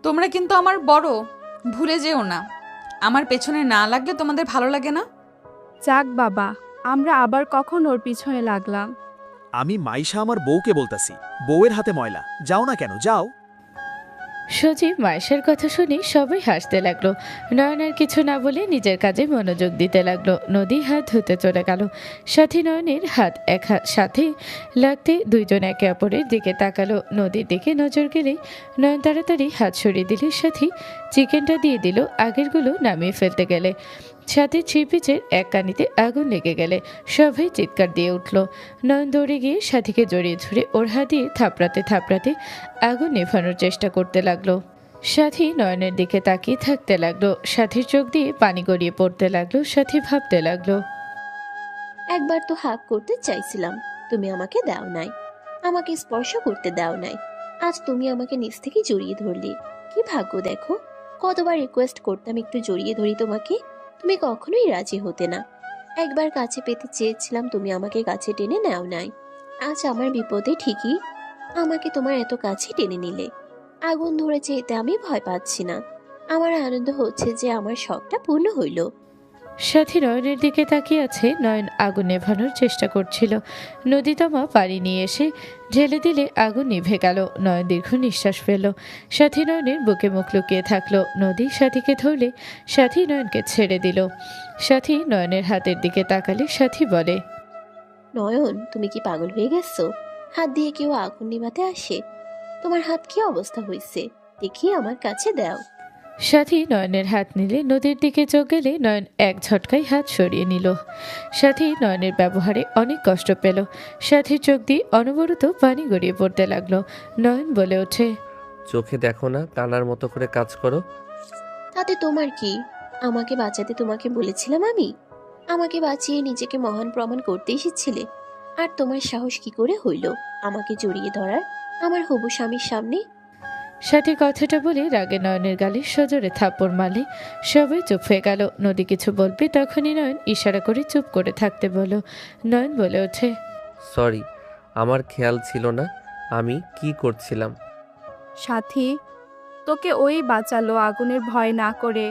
তোমরা কিন্তু আমার বড়, ভুলে যেও না। আমার পেছনে না লাগলে তোমাদের ভালো লাগে না? যাক বাবা, আমরা আবার কখন ওর পিছনে লাগলাম। আমি মাইশা আমার বউকে বলতাছি, বউয়ের হাতে ময়লা, যাও না কেন, যাও। সজীব মাইশার কথা শুনে সবাই হাসতে লাগলো। নয়ন আর কিছু না বলে নিজের কাজে মনোযোগ দিতে লাগলো। নদী হাত ধুতে চলে গেল। সাথী নয়নের হাত এক সাথে লাগতে দুইজন একে অপরের দিকে তাকালো। নদীর দিকে নজর গেলেই নয়ন তাড়াতাড়ি হাত সরিয়ে দিলে সাথী চিকেনটা দিয়ে দিল। আগেরগুলো নামিয়ে ফেলতে গেলে সাথে থ্রি পিচের এক কানিতে আগুন লেগে গেলে সবাই চিৎকার দিয়ে উঠল। নয়ন দৌড়ে গিয়ে সাথীকে জড়িয়ে ধরে ওর হাত দিয়ে থাপড়াতে থাপড়াতে আগুন নেভানোর চেষ্টা করতে লাগলো। সাথী নয়নের দিকে তাকিয়ে থাকতে লাগলো। সাথীর চোখ দিয়ে পানি গড়িয়ে পড়তে লাগলো। সাথী ভাবতে লাগলো, একবার তো হাক করতে চাইছিলাম, তুমি আমাকে দাও নাই, আমাকে স্পর্শ করতে দাও নাই। আজ তুমি আমাকে নিচ থেকে জড়িয়ে ধরলে, কি ভাগ্য দেখো। কতবার রিকোয়েস্ট করতাম একটু জড়িয়ে ধরি তোমাকে, তুমি কখনোই রাজি হতে না। একবার কাছে পেতে চেয়েছিলাম, তুমি আমাকে কাছে টেনে নাও নাই। আজ আমার বিপদে ঠিকই আমাকে তোমার এত কাছে টেনে নিলে। আগুন ধরেছে এতে আমি ভয় পাচ্ছি না, আমার আনন্দ হচ্ছে যে আমার শখটা পূর্ণ হইল। সাথী নয়নের দিকে তাকিয়ে আছে। নয়ন আগুন নেভানোর চেষ্টা করছিল। নদী তমা পানি নিয়ে এসে ঢেলে দিলে আগুন নিভে গেল। নয়ন দীর্ঘ নিঃশ্বাস ফেলল। সাথী নয়নের বুকে মুখ লুকিয়ে থাকলো। নদী সাথীকে ধরলে সাথী নয়নকে ছেড়ে দিল। সাথী নয়নের হাতের দিকে তাকালে সাথী বলে, নয়ন তুমি কি পাগল হয়ে গেছো? হাত দিয়ে কেউ আগুন নিভাতে আসে? তোমার হাত কি অবস্থা হয়েছে দেখি আমার কাছে দাও। সাথী নয়নের হাত নিলে নদীর দিকে চোখ গেলে নয়ন এক ঝটকায় হাত সরিয়ে নিল। সাথী নয়নের ব্যবহারে অনেক কষ্ট পেল। সাথীর চোখ দিয়ে অনবরত পানি গড়িয়ে পড়তে লাগলো। নয়ন বলে ওঠে, চোখে দেখো না, কানার মতো করে কাজ করো। তাতে তোমার কি? আমাকে বাঁচাতে তোমাকে বলেছিলাম আমি? আমাকে বাঁচিয়ে নিজেকে মহান প্রমাণ করতে এসেছিলে। আর তোমার সাহস কি করে হইল আমাকে জড়িয়ে ধরার আমার হবু স্বামীর সামনে? সাথী কথাটা বলে রাগে নয়নের গালে সজোরে থাপ্পড় মারলে সবাই চুপ হয়ে গেল। নদী কিছু বলবে তখনই নয়ন ইশারা করে চুপ করে থাকতে বলল। নয়ন বলে ওঠে, সরি, আমার খেয়াল ছিল না আমি কি করছিলাম। সাথী, তোকে ওই বাঁচালো আগুনের ভয় না করে,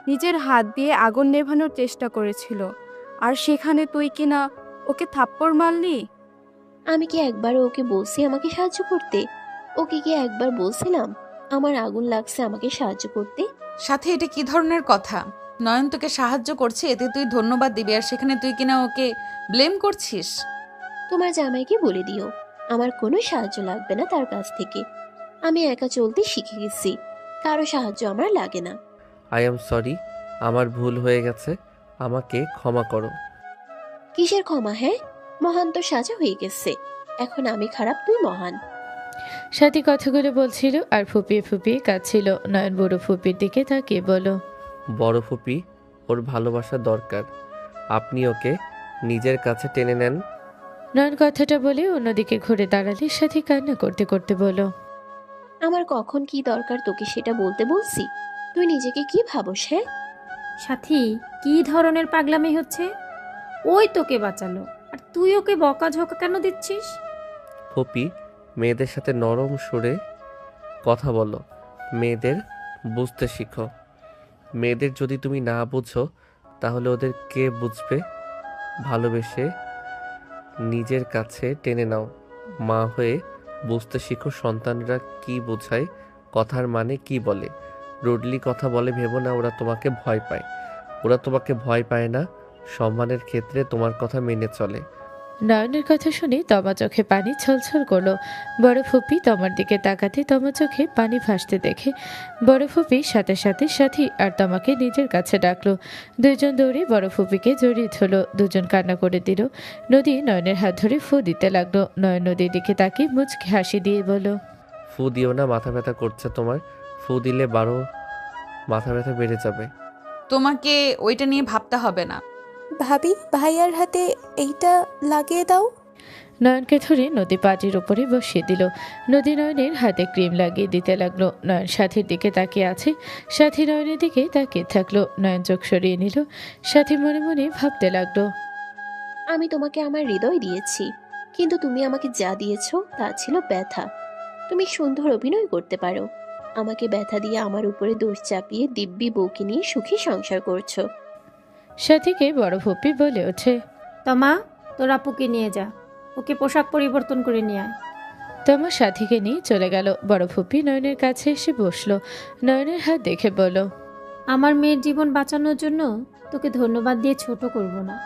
নিজের হাত দিয়ে আগুন নেভানোর চেষ্টা করেছিল, আর সেখানে তুই কিনা ওকে থাপ্পড় মারলি। আমি কি একবারও ওকে বলছি আমাকে সাহায্য করতে? ওকে কি একবার বলছিলাম আমার আগুন লাগছে আমাকে সাহায্য করতে? সাথে এটা কি ধরনের কথা? নয়ন তোকে সাহায্য করছে, এতে তুই ধন্যবাদ দিবি, আর সেখানে তুই কিনা ওকে ব্লেম করছিস। তোমার জামাইকে বলে দিও আমার কোনো সাহায্য লাগবে না তার কাছ থেকে। আমি একা চলতে শিখে গেছি, কারো সাহায্য আমার লাগে না। আই এম সরি, আমার ভুল হয়ে গেছে, আমাকে ক্ষমা করো। কিসের ক্ষমা? হ্যাঁ, মহান তো সাজা হয়ে গেছে, এখন আমি খারাপ তুই মহান। সাথী কথাগুলো বলছিল আর ফুপিয়ে ফুপিয়ে কাঁদছিল। নয়ন বড় ফুপির দিকে তাকিয়ে বলল, বড় ফুপি, ওর ভালোবাসা দরকার, আপনি ওকে নিজের কাছে টেনে নেন। নয়ন কথাটা বলে অন্যদিকে ঘুরে দাঁড়ালে সাথী কান্না করতে করতে বলল, আমার কখন কি দরকার তোকে সেটা বলতে বলছি? তুই নিজেকে কি ভাবস? হ্যাঁ সাথী, কি ধরনের পাগলামি হচ্ছে? ওই তোকে বাঁচালো আর তুই ওকে বকাঝকা কেন দিচ্ছিস? ফুপি, মেয়েদের সাথে নরম সুরে কথা বলো, মেয়েদের বুঝতে শিখো। মেয়েদের যদি তুমি না বুঝো তাহলে ওদের কে বুঝবে? ভালোবেসে নিজের কাছে টেনে নাও। মা হয়ে বুঝতে শিখো সন্তানরা কি বোঝায়, কথার মানে কি বলে। রুডলি কথা বলে ভেবো না ওরা তোমাকে ভয় পায়। ওরা তোমাকে ভয় পায় না, সম্মানের ক্ষেত্রে তোমার কথা মেনে চলে। নয়নের কথা শুনে তমা চোখে পানি ছলছল করলো। বড় ফুপি তমার দিকে তাকাতে তমা চোখে পানি ভাসতে দেখে বড় ফুপি সাথে সাথে সাথী আর তমাকে নিজের কাছে ডাকলো। দুজন দৌড়ে বড় ফুপিকে জড়িয়ে ধরলো। দুজন কান্না করে দিল। নদী নয়নের হাত ধরে ফু দিতে লাগলো। নয়ন নদীর দিকে তাকিয়ে মুচকি হাসি দিয়ে বলল, ফু দিও না, মাথা ব্যথা করছে তোমার। ফু দিলে মাথা ব্যথা বেড়ে যাবে। তোমাকে ওইটা নিয়ে ভাবতে হবে না। ভাবি ভাইয়ার হাতে এইটা লাগিয়ে দাও। নয়নকে ধরে নদী পাটির উপরে বসিয়ে দিল। নদী নয়নের হাতে ক্রিম লাগিয়ে দিতে লাগলো। নয়ন সাথীর দিকে তাকিয়ে আছে, সাথী নয়নের দিকে তাকিয়ে থাকলো। নয়ন চোখ সরিয়ে নিল। সাথী মনে মনে ভাবতে লাগলো, আমি তোমাকে আমার হৃদয় দিয়েছি, কিন্তু তুমি আমাকে যা দিয়েছো তা ছিল ব্যথা। তুমি সুন্দর অভিনয় করতে পারো, আমাকে ব্যথা দিয়ে আমার উপরে দোষ চাপিয়ে দিব্যি বউকে নিয়ে সুখী সংসার করছো। সাথীকে বড় ফুপি বলে ওঠে, তমা তোর আপুকে নিয়ে যা, ওকে পোশাক পরিবর্তন করে নিয়ে আয়। তমা সাথীকে নিয়ে চলে গেল। বড় ফুপি নয়নের কাছে এসে বসলো। নয়নের হাত দেখে বলল, আমার মেয়ের জীবন বাঁচানোর জন্য তোকে ধন্যবাদ দিয়ে ছোট করব না।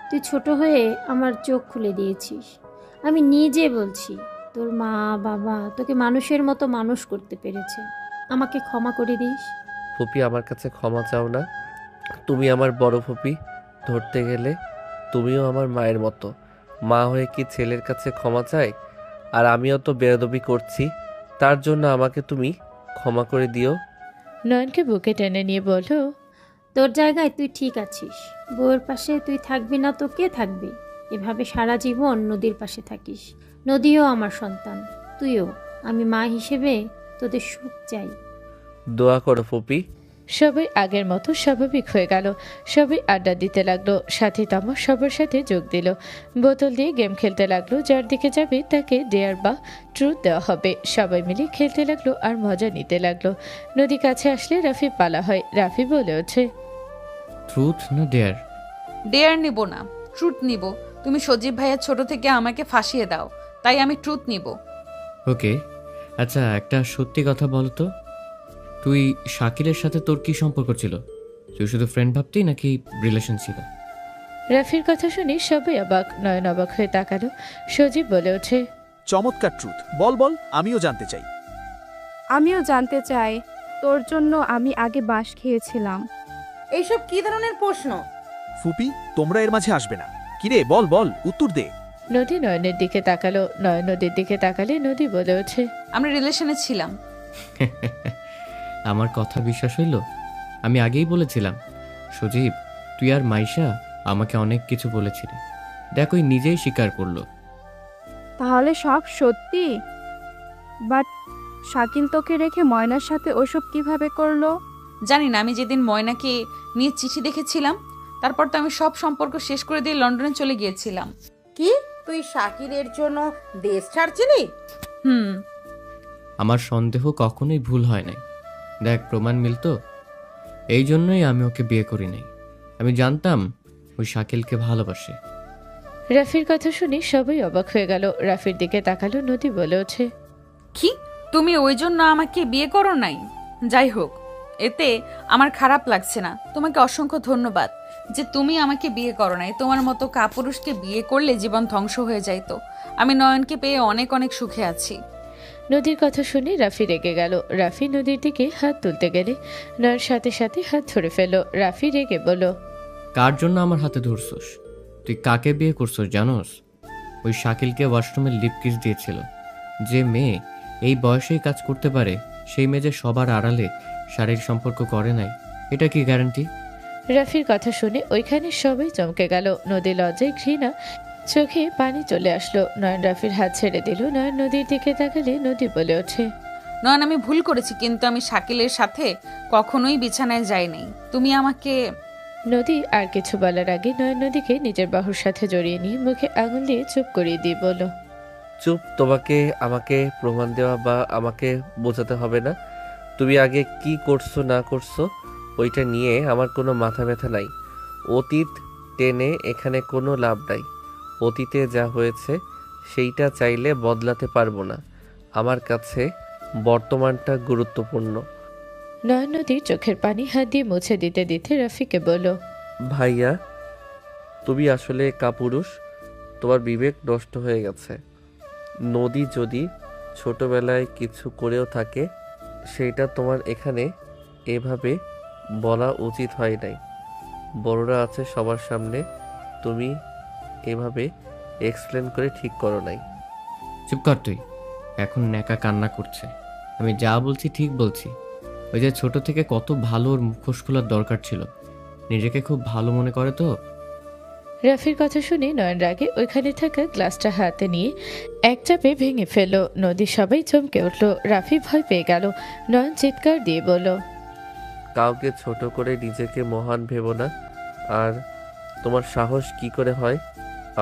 তুই ছোট হয়ে আমার চোখ খুলে দিয়েছিস। আমি নিজে বলছি, তোর মা বাবা তোকে মানুষের মতো মানুষ করতে পেরেছে। আমাকে ক্ষমা করে দিস। ফুপি আমার কাছে ক্ষমা চাও না। তুমি আমার বড় ফুপি, ধরতে গেলে তুমিও আমার মায়ের মতো। মা হয়ে কি ছেলের কাছে ক্ষমা চায়? আর আমিও তো বেয়াদবি করছি, তার জন্য আমাকে তুমি ক্ষমা করে দিও। নয়নকে বুকে টেনে নিয়ে বলল, তোর জায়গায় তুই ঠিক আছিস। বউয়ের পাশে তুই থাকবি না তো কে থাকবে? এভাবে সারা জীবন নদীর পাশে থাকিস। নদীও আমার সন্তান, তুইও। আমি মা হিসেবে তোদের সুখ চাই। দোয়া করো ফুপি। সবাই আগের মতো স্বাভাবিক হয়ে গেল। সবাই আড্ডা দিতে লাগলো। সাথী তমা সবার সাথে যোগ দিল। বোতল দিয়ে গেম খেলতে লাগলো। যার দিকে যাবে তাকে ডেয়ার বা ট্রুথ দেওয়া হবে। সবাই মিলে খেলতে লাগলো আর মজা নিতে লাগলো। নদী কাছে আসলে রাফি পালা হয়। রাফি বলে ওঠে, ট্রুথ না ডেয়ার? ডেয়ার নিব না, ট্রুথ নিব। তুমি সজীব ভাইয়া ছোট থেকে আমাকে ফাঁসিয়ে দাও, তাই আমি ট্রুথ নিব। ওকে, আচ্ছা একটা সত্যি কথা বলো তো, তুই শাকিলের সাথে তোর কি সম্পর্ক ছিল? তুই শুধু ফ্রেন্ড ভাবতি নাকি রিলেশন ছিল? রাফির কথা শুনে সবাই অবাক। নয়ন অবাক হয়ে তাকালো। সজীব বলে ওঠে, চমৎকার ট্রুথ, বল বল, আমিও জানতে চাই। আমিও জানতে চাই। তোর জন্য আমি আগে বাঁশ খেয়েছিলাম। এইসব কি ধরনের প্রশ্ন? ফুপি, তোমরা এর মাঝে আসবে না। কিরে বল বল, উত্তর দে। নদী নয়নের দিকে তাকালো। নয়ন নদীর দিকে তাকালে নদী বলে ওঠে, আমরা রিলেশনে ছিলাম। আমার কথা বিশ্বাস হইল? আমি আগেই বলেছিলাম সজীব, তুই আর মাইশা আমাকে অনেক কিছু বলেছিলি। দেখ ওই নিজেই স্বীকার করলো। তাহলে সব সত্যি? বাট শাকিল তোকে রেখে ময়নার সাথে ওসব কিভাবে করলো? জানি না। আমি যেদিন ময়নাকে নিয়ে চিঠি দেখেছিলাম, তারপর তো আমি সব সম্পর্ক শেষ করে দিয়ে লন্ডনে চলে গিয়েছিলাম। কি তুই শাকিরের জন্য দেশ ছাড়ছিলি? আমার সন্দেহ কখনোই ভুল হয় নাই। দেখ প্রমাণ মিলতো। এই জন্যই আমি ওকে বিয়ে করি নাই। আমি জানতাম ওই শাকিলকে ভালোবাসে। রাফির কথা শুনে সবাই অবাক হয়ে গেল। রাফির দিকে তাকালো। নদী বলে ওঠে, কি তুমি ওই জন্য আমাকে বিয়ে করো নাই? যাই হোক, এতে আমার খারাপ লাগছে না। তোমাকে অসংখ্য ধন্যবাদ যে তুমি আমাকে বিয়ে করো নাই। তোমার মতো কাপুরুষকে বিয়ে করলে জীবন ধ্বংস হয়ে যাইতো। আমি নয়নকে পেয়ে অনেক অনেক সুখে আছি। নদীর কথা শুনে রাফি রেগে গেল। রাফি নদীর দিকে হাত তুলতে গেলে নয়ন সাথে সাথে হাত ধরে ফেল। রাফি রেগে বলল, কার জন্য আমার হাতে ধরছস? তুই কাকে বিয়ে করছস জানোস? ওই শাকিলকে ওয়াশরুমে লিপ কিস দিয়েছিল। যে মেয়ে এই বয়সেই কাজ করতে পারে, সেই মেয়ে যে সবার আড়ালে শারীরিক সম্পর্ক করে নাই, এটা কি গ্যারান্টি? রাফির কথা শুনে ওইখানে সবাই চমকে গেল। নদী লজ্জায় ঘৃণা চোখে পানি চলে আসলো। নয়ন রাফির হাত ছেড়ে দিল। নয়ন নদীর দিকে তাকালে নদী বলে ওঠে, নয়ন আমি ভুল করেছি, কিন্তু আমি শাকিলের সাথে কখনোই বিছানায় যাই নাই। তুমি আমাকে। নদী আর কিছু বলার আগে নয়ন নদীকে নিজের বাহুর সাথে জড়িয়ে নিয়ে মুখে আঙুল দিয়ে চুপ করিয়ে দিয়ে বলল, চুপ। তোমাকে আমাকে প্রমাণ দেওয়া বা আমাকে বোঝাতে হবে না। তুমি আগে কি করছো না করছো ওইটা নিয়ে আমার কোনো মাথা ব্যথা নাই। অতীত টেনে এখানে কোনো লাভ নাই। অতীতে যা হয়েছে সেইটা চাইলে বদলাতে পারবো না। আমার কাছে বর্তমানটা গুরুত্বপূর্ণ। নয়ন নদীর চোখের পানি হাত দিয়ে মুছে দিতে দিতে রাফিকে বলল, ভাইয়া, তুমি আসলে কাপুরুষ। তোমার বিবেক নষ্ট হয়ে গেছে। নদী যদি ছোটবেলায় কিছু করেও থাকে, সেইটা তোমার এখানে এভাবে বলা উচিত হয় নাই। বড়রা আছে সবার সামনে, তুমি এভাবে এক্সপ্লেন করে ঠিক করো নাই। চুপ কর তুই। এখন ন্যাকা কান্না করছে। আমি যা বলছি ঠিক বলছি। ওই যে ছোট থেকে কত ভালো ওর মুখোশ খোলার দরকার ছিল। নিজেকে খুব ভালো মনে করে তো, রাফির কথা শুনে নয়ন রাগে ওইখানে থাকা গ্লাসটা হাতে নিয়ে এক চাপে ভেঙে ফেলল। নদী সবাই চমকে উঠল। রাফি ভয় পেয়ে গেল। নয়ন চিৎকার দিয়ে বলল, কাউকে ছোট করে নিজেকে মহান ভেবো না। আর তোমার সাহস কি করে হয়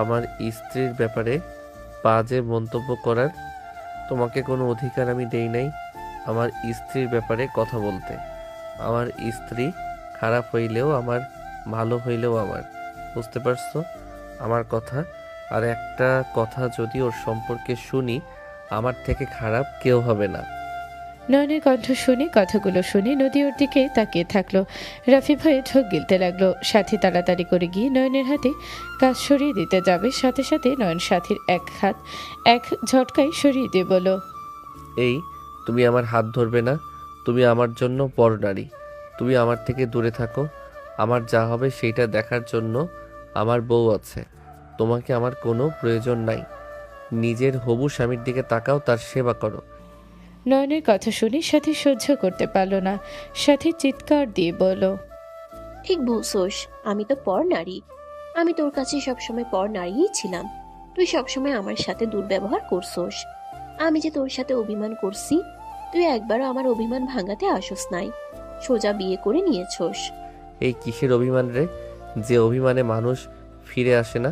আমার স্ত্রীর ব্যাপারে বাজে মন্তব্য করার? তোমাকে কোনো অধিকার আমি দেই নাই আমার স্ত্রীর ব্যাপারে কথা বলতে। আমার স্ত্রী খারাপ হইলেও আমার, ভালো হইলেও আমার। বুঝতে পারছো আমার কথা? আর একটা কথা, যদি ওর সম্পর্কে শুনি, আমার থেকে খারাপ কেউ হবে না। নয়নের কণ্ঠ শুনে, কথাগুলো শুনে নদী ওর দিকে তাকিয়ে থাকলো। রাফি ভয়ে ঢোক গিলতে লাগলো। সাথী তাড়াতাড়ি করে গিয়ে নয়নের হাতে কাজ সরিয়ে দিতে যাবে, সাথে সাথে নয়ন সাথীর এক হাত এক ঝটকায় সরিয়ে দিয়ে বলল, এই তুমি আমার হাত ধরবে না। তুমি আমার জন্য বড় নারী। তুমি আমার থেকে দূরে থাকো। আমার যা হবে সেইটা দেখার জন্য আমার বউ আছে। তোমাকে আমার কোনো প্রয়োজন নাই। নিজের হবু স্বামীর দিকে তাকাও, তার সেবা করো। নয়নের কথা শুনে সাথী সহ্য করতে পারল না। সাথী চিৎকার দিয়ে বলল, ঠিক বলছোস, আমি তো পর নারী। আমি তোর কাছে সবসময় পর নারীই ছিলাম। তুই সবসময় আমার সাথে দুর্ব্যবহার করছোস। আমি যে তোর সাথে অভিমান করছি, তুই একবারও আমার অভিমান ভাঙাতে আসোস নাই, সোজা বিয়ে করে নিয়েছোস। এই কিসের অভিমান রে? যে অভিমানে মানুষ ফিরে আসে না,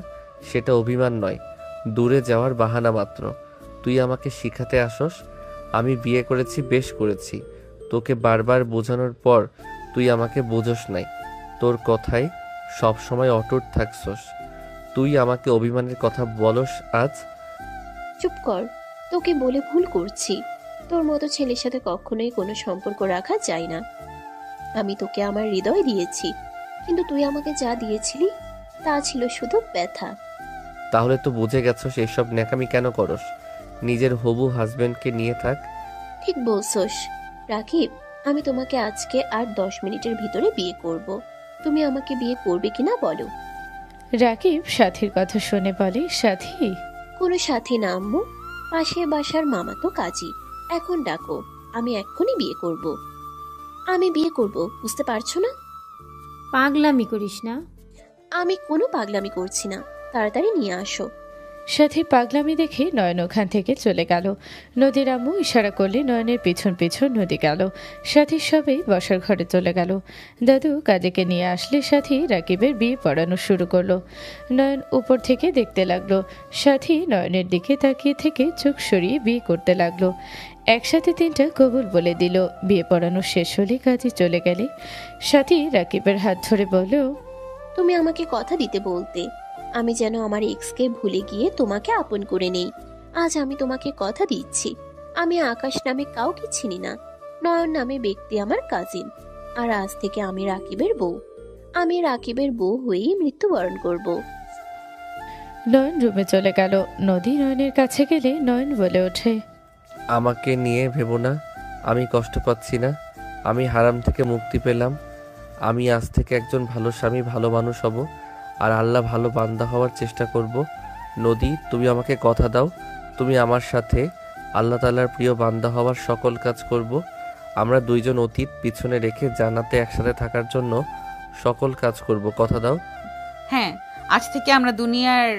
সেটা অভিমান নয়, দূরে যাওয়ার বাহানা মাত্র। তুই আমাকে শিখাতে আসস? আমি বিয়ে করেছি, বেশ করেছি। তোকে বারবার বোঝানোর পর তুই আমাকে বোঝস নাই। তোর কথায় সব সময় অটুট থাকছস। তুই আমাকে অভিমানের কথা বলস আজ? চুপ কর, তোকে বলে ভুল করছি। তোর মতো ছেলের সাথে কখনোই কোনো সম্পর্ক রাখা যায় না। আমি তোকে আমার হৃদয় দিয়েছি, কিন্তু তুই আমাকে যা দিয়েছিলি তা ছিল শুধু ব্যথা। তাহলে তো বুঝে গেছস এসব ন্যাকামি কেন করস। নিজের হবু হাজবেন্ডকে নিয়ে থাক। ঠিক বলছোস রাকিব, আমি তোমাকে আজকে আর 10 মিনিটের ভিতরে বিয়ে করব। তুমি আমাকে বিয়ে করবে কিনা বলো। রাকিব সাথীর কথা শুনে বলে, সাথী? কোনো সাথী না আম্মু, পাশের বাসার মামা তো কাজী। এখন ডাকো, আমি এক্ষুনি বিয়ে করব। আমি বিয়ে করব, বুঝতে পারছো না? পাগলামি করিস না। আমি কোনো পাগলামি করছি না, তাড়াতাড়ি নিয়ে আসো। সাথী পাগলামি দেখে নয়ন ওখান থেকে চলে গেল। নদীর আম্মু ইশারা করলে নয়নের পিছন পিছন নদী গেল। সাথী সবাই বসার ঘরে চলে গেল। দাদু কাজীকে নিয়ে আসলে সাথী রাকিবের বিয়ে পড়ানো শুরু করলো। নয়ন উপর থেকে দেখতে লাগলো। সাথী নয়নের দিকে তাকিয়ে থেকে চোখ সরিয়ে বিয়ে করতে লাগলো। একসাথে 3টা কবুল বলে দিল। বিয়ে পড়ানো শেষ হলে কাজী চলে গেলে সাথী রাকিবের হাত ধরে বলল, তুমি আমাকে কথা দিতে বলতে, আমি যেন আমার এক্সকে ভুলে গিয়ে তোমাকে আপন করে নেই। আজ আমি তোমাকে কথা দিচ্ছি, আমি আকাশ নামে কাউকে চিনি না। নয়ন নামে ব্যক্তি আমার কাজিন। আর আজ থেকে আমি রাকিবের বউ। আমি রাকিবের বউ হয়েই মৃত্যুবরণ করব। নয়ন রুমে চলে গেল। নদী নয়নের কাছে গেলে নয়ন বলে ওঠে, আমাকে নিয়ে ভেবো না। আমি কষ্ট পাচ্ছি না। আমি হারাম থেকে মুক্তি পেলাম। আমি আজ থেকে একজন ভালো স্বামী, ভালো মানুষ হব। আর আল্লাহ ভালো বান্দা হওয়ার চেষ্টা করব। নদী, তুমি আমাকে কথা দাও, তুমি আমার সাথে আল্লাহ তাআলার প্রিয় বান্দা হওয়ার সকল কাজ করব। আমরা দুইজন অতীত পিছনে রেখে জান্নাতে একসাথে থাকার জন্য সকল কাজ করব। কথা দাও? হ্যাঁ, আজ থেকে আমরা দুনিয়ার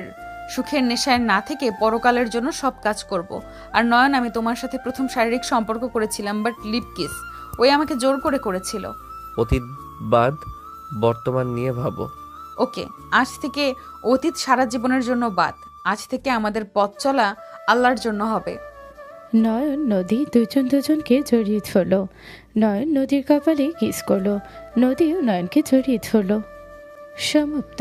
সুখের নেশায় না থেকে পরকালের জন্য সব কাজ করব। আর নয়ন, আমি তোমার সাথে প্রথম শারীরিক সম্পর্ক করেছিলাম, বাট লিপ কিস ওই আমাকে জোর করে করেছিল। অতীত বাদ, বর্তমান নিয়ে ভাবো। ওকে, আজ থেকে অতীত সারা জীবনের জন্য বাদ। আজ থেকে আমাদের পথ চলা আল্লাহর জন্য হবে। নয়ন নদী দুজনকে জড়িয়ে ধরল। নয়ন নদীর কপালে কিস করলো। নদীও নয়নকে জড়িয়ে ধরল। সমাপ্ত।